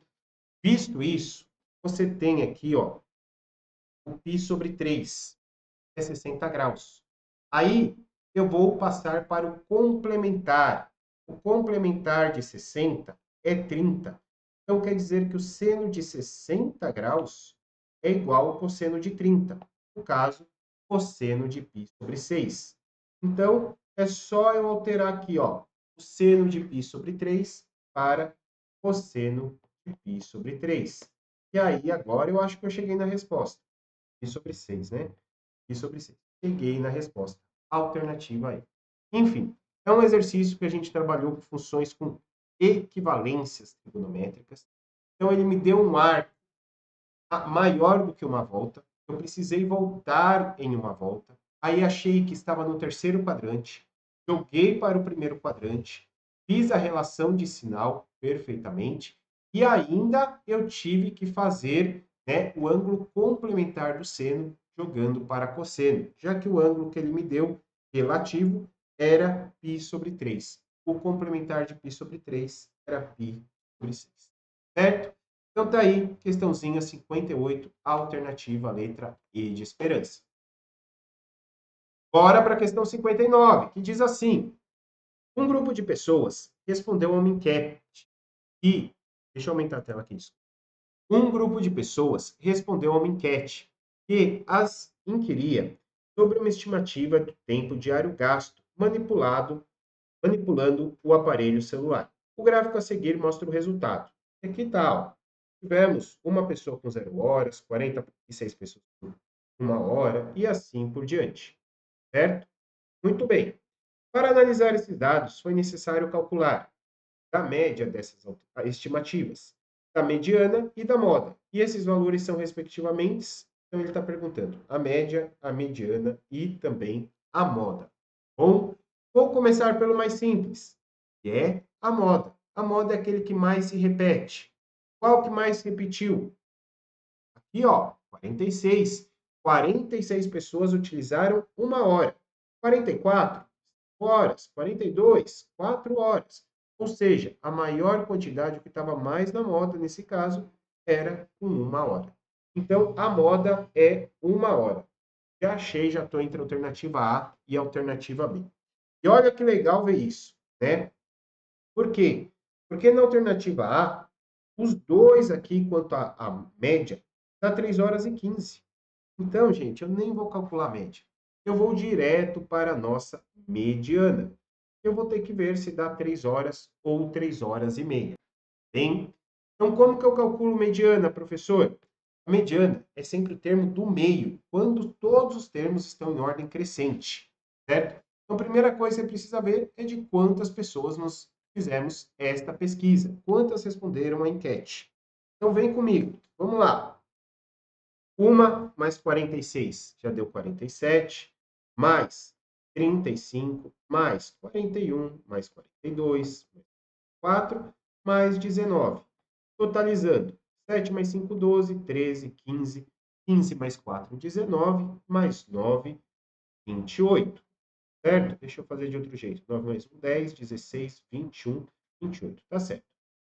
visto isso, você tem aqui, ó, o π sobre 3 é 60 graus. Aí, eu vou passar para o complementar. O complementar de 60 é 30. Então, quer dizer que o seno de 60 graus é igual ao cosseno de 30. No caso, cosseno de π sobre 6. Então, é só eu alterar aqui, ó, o seno de π sobre 3 para cosseno de π sobre 3. E aí, agora, eu acho que eu cheguei na resposta. Π sobre 6, né? Π sobre 6. Cheguei na resposta alternativa aí. Enfim, é um exercício que a gente trabalhou com funções com equivalências trigonométricas. Então, ele me deu um arco maior do que uma volta. Eu precisei voltar em uma volta. Aí achei que estava no terceiro quadrante. Joguei para o primeiro quadrante. Fiz a relação de sinal perfeitamente. E ainda eu tive que fazer, né, o ângulo complementar do seno jogando para cosseno, já que o ângulo que ele me deu relativo era π sobre 3. O complementar de π sobre 3 era π sobre 6. Certo? Então tá aí, questãozinha 58, alternativa, letra E de esperança. Bora para a questão 59, que diz assim: um grupo de pessoas respondeu a uma enquete e... Deixa eu aumentar a tela aqui. Um grupo de pessoas respondeu a uma enquete que as inquiria sobre uma estimativa do tempo diário gasto manipulando o aparelho celular. O gráfico a seguir mostra o resultado. Aqui está, ó. Tivemos uma pessoa com 0 horas, 46 pessoas com 1 hora e assim por diante. Certo? Muito bem. Para analisar esses dados, foi necessário calcular a média dessas estimativas, da mediana e da moda. E esses valores são, respectivamente, então ele está perguntando a média, a mediana e também a moda. Bom, vou começar pelo mais simples, que é a moda. A moda é aquele que mais se repete. Qual que mais se repetiu? Aqui, ó, 46. 46 pessoas utilizaram 1 hora. 44 horas. 42, 4 horas. Ou seja, a maior quantidade, o que estava mais na moda nesse caso, era com 1 hora. Então, a moda é 1 hora. Já achei, já estou entre a alternativa A e a alternativa B. E olha que legal ver isso, né? Por quê? Porque na alternativa A, os dois aqui, quanto à média, dá 3 horas e 15. Então, gente, eu nem vou calcular a média. Eu vou direto para a nossa mediana. Eu vou ter que ver se dá 3 horas ou 3 horas e meia. Bem? Então, como que eu calculo mediana, professor? A mediana é sempre o termo do meio, quando todos os termos estão em ordem crescente, certo? Então, a primeira coisa que você precisa ver é de quantas pessoas nós fizemos esta pesquisa, quantas responderam a enquete. Então, vem comigo, vamos lá. 1 mais 46 já deu 47, mais 35, mais 41, mais 42, mais 4, mais 19. Totalizando, 7 mais 5, 12, 13, 15, 15 mais 4, 19, mais 9, 28. Certo? Deixa eu fazer de outro jeito. 9 mais 1, 10, 16, 21, 28. Tá certo.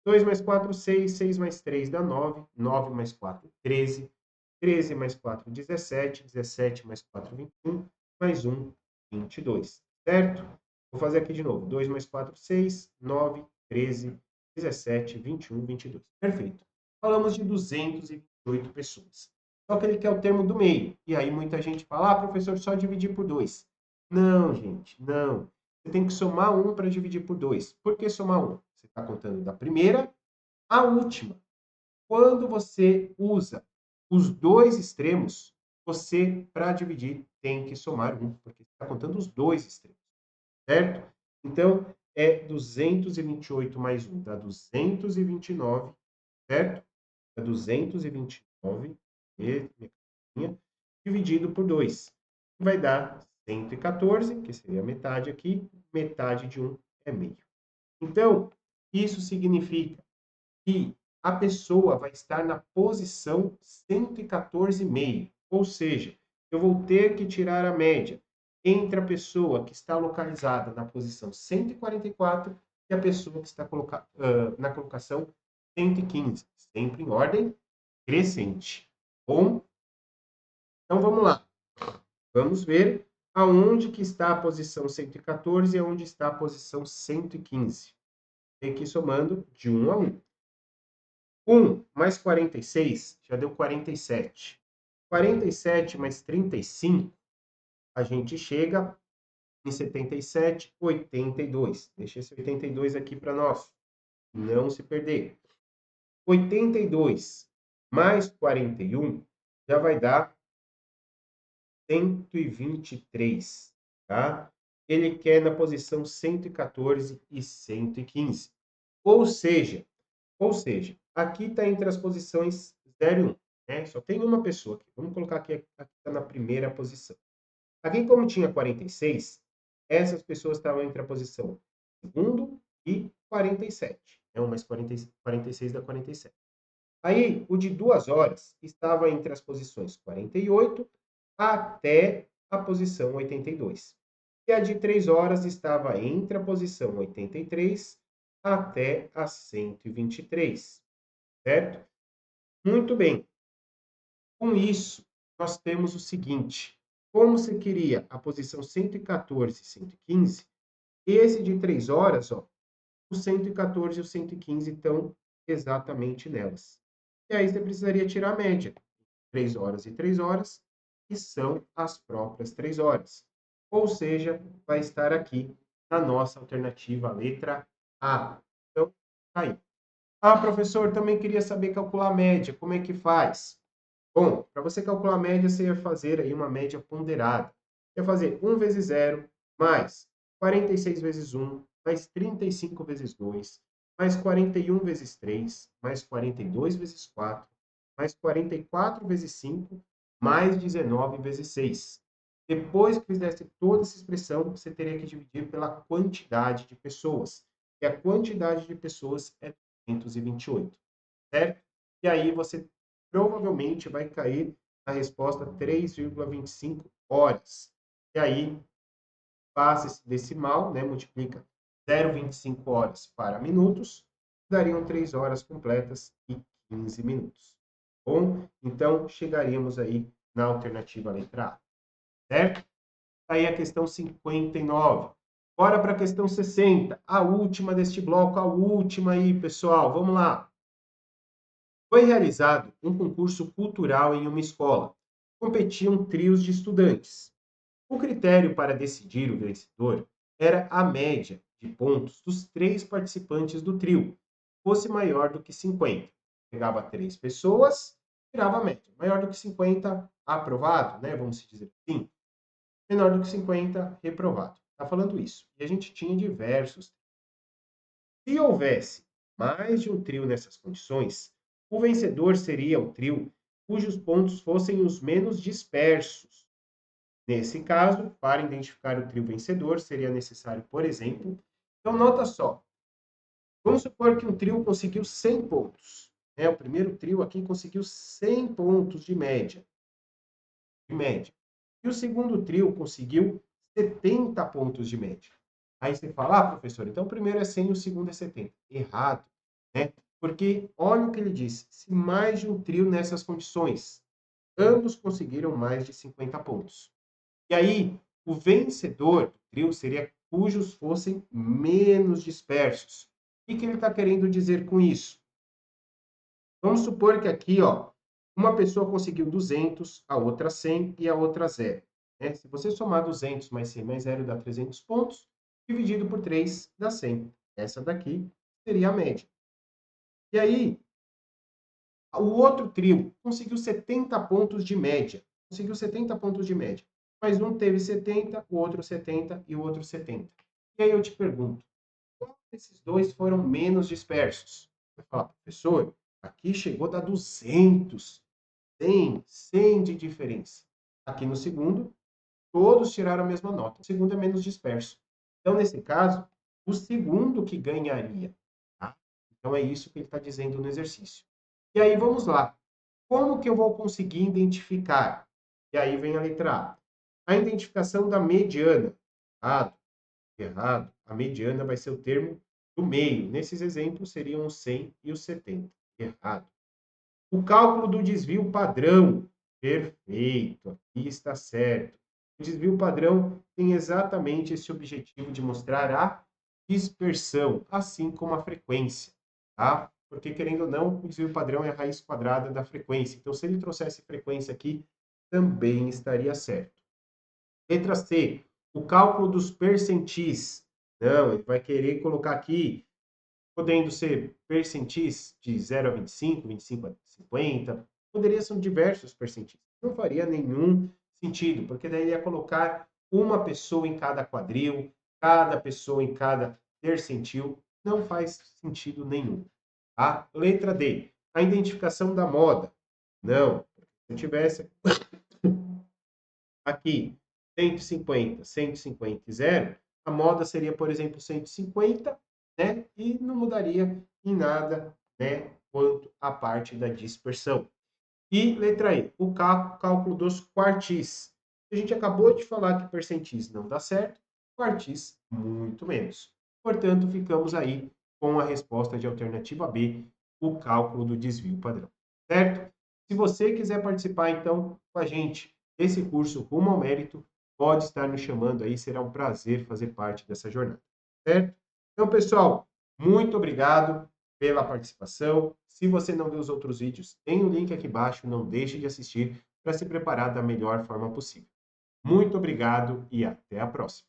2 mais 4, 6, 6 mais 3 dá 9, 9 mais 4, 13, 13 mais 4, 17, 17 mais 4, 21, mais 1, 22. Certo? Vou fazer aqui de novo. 2 mais 4, 6, 9, 13, 17, 21, 22. Perfeito. Falamos de 228 pessoas. Só que ele quer o termo do meio. E aí muita gente fala, ah, professor, só dividir por 2. Não, gente, não. Você tem que somar um para dividir por 2. Por que somar um? Você está contando da primeira à última. Quando você usa os dois extremos, você, para dividir, tem que somar um, porque você está contando os dois extremos, certo? Então, é 228 mais 1 dá 229, certo? É 229, dividido por 2. Vai dar 114, que seria a metade aqui, metade de 1 é meio. Então, isso significa que a pessoa vai estar na posição 114,5, ou seja, eu vou ter que tirar a média entre a pessoa que está localizada na posição 144 e a pessoa que está na colocação 115, sempre em ordem crescente. Bom, então vamos lá. Vamos ver aonde que está a posição 114 e aonde está a posição 115. Tem que ir somando de 1 a 1. 1 mais 46 já deu 47. 47 mais 35, a gente chega em 77, 82. Deixa esse 82 aqui para nós não se perder. 82 mais 41 já vai dar 123, tá? Ele quer na posição 114 e 115. Ou seja, aqui está entre as posições 0 e 1, né? Só tem uma pessoa aqui. Vamos colocar aqui está na primeira posição. Aqui, como tinha 46, essas pessoas estavam entre a posição segundo e 47. É 1 mais 46 dá 47. Aí, o de 2 horas estava entre as posições 48 até a posição 82. E a de 3 horas estava entre a posição 83 até a 123, certo? Muito bem. Com isso, nós temos o seguinte: como você queria a posição 114 e 115, esse de 3 horas, ó, o 114 e o 115 estão exatamente nelas. E aí você precisaria tirar a média. 3 horas e 3 horas, que são as próprias 3 horas. Ou seja, vai estar aqui na nossa alternativa, a letra A. Então, tá aí. Ah, professor, também queria saber calcular a média. Como é que faz? Bom, para você calcular a média, você ia fazer aí uma média ponderada. Ia fazer 1 vezes 0, mais 46 vezes 1, mais 35 vezes 2, mais 41 vezes 3, mais 42 vezes 4, mais 44 vezes 5, mais 19 vezes 6. Depois que fizesse toda essa expressão, você teria que dividir pela quantidade de pessoas. E a quantidade de pessoas é 228, certo? E aí você provavelmente vai cair na resposta 3,25 horas. E aí, passa esse decimal, né, multiplica 0,25 horas para minutos, dariam 3 horas completas e 15 minutos. Bom, então chegaríamos aí na alternativa letra A, certo? Aí a questão 59. Bora para a questão 60, a última deste bloco, a última aí, pessoal. Vamos lá. Foi realizado um concurso cultural em uma escola. Competiam trios de estudantes. O critério para decidir o vencedor era a média de pontos dos 3 participantes do trio, fosse maior do que 50. Pegava 3 pessoas, tirava a média. Maior do que 50, aprovado, né? Vamos dizer assim. Menor do que 50, reprovado. Está falando isso. E a gente tinha diversos. Se houvesse mais de um trio nessas condições, o vencedor seria o trio cujos pontos fossem os menos dispersos. Nesse caso, para identificar o trio vencedor, seria necessário, por exemplo, então nota só, vamos supor que um trio conseguiu 100 pontos. Né? O primeiro trio aqui conseguiu 100 pontos de média. E o segundo trio conseguiu 70 pontos de média. Aí você fala, ah, professor, então o primeiro é 100 e o segundo é 70. Errado, né? Porque olha o que ele diz, se mais de um trio nessas condições, ambos conseguiram mais de 50 pontos. E aí, o vencedor do trio seria cujos fossem menos dispersos. O que ele está querendo dizer com isso? Vamos supor que aqui, ó, uma pessoa conseguiu 200, a outra 100 e a outra 0. Né? Se você somar 200 mais 100 mais 0 dá 300 pontos, dividido por 3 dá 100. Essa daqui seria a média. E aí, o outro trio conseguiu 70 pontos de média. Conseguiu 70 pontos de média. Mas um teve 70, o outro 70 e o outro 70. E aí eu te pergunto, qual desses dois foram menos dispersos? Vai falar, professor, aqui chegou a dar 200, 100 de diferença. Aqui no segundo, todos tiraram a mesma nota. O segundo é menos disperso. Então, nesse caso, o segundo que ganharia. Tá? Então, é isso que ele está dizendo no exercício. E aí, vamos lá. Como que eu vou conseguir identificar? E aí vem a letra A. A identificação da mediana. Errado, errado. A mediana vai ser o termo do meio. Nesses exemplos, seriam os 100 e os 70. Errado. O cálculo do desvio padrão. Perfeito, aqui está certo. O desvio padrão tem exatamente esse objetivo de mostrar a dispersão, assim como a frequência, tá? Porque, querendo ou não, o desvio padrão é a raiz quadrada da frequência. Então, se ele trouxesse frequência aqui, também estaria certo. Letra C, o cálculo dos percentis. Não, ele vai querer colocar aqui podendo ser percentis de 0 a 25, 25 a 50, poderia ser diversos percentis. Não faria nenhum sentido, porque daí ia colocar uma pessoa em cada quadril, cada pessoa em cada tercentil, não faz sentido nenhum. Tá? Letra D, a identificação da moda. Não, se eu tivesse aqui 150, 150 e 0, a moda seria, por exemplo, 150, né? E não mudaria em nada, né? Quanto à parte da dispersão. E letra E, o cálculo dos quartis. A gente acabou de falar que percentis não dá certo, quartis muito menos. Portanto, ficamos aí com a resposta de alternativa B, o cálculo do desvio padrão. Certo? Se você quiser participar, então, com a gente desse curso Rumo ao Mérito, pode estar nos chamando aí, será um prazer fazer parte dessa jornada. Certo? Então, pessoal, muito obrigado pela participação. Se você não viu os outros vídeos, tem o link aqui embaixo, não deixe de assistir para se preparar da melhor forma possível. Muito obrigado e até a próxima.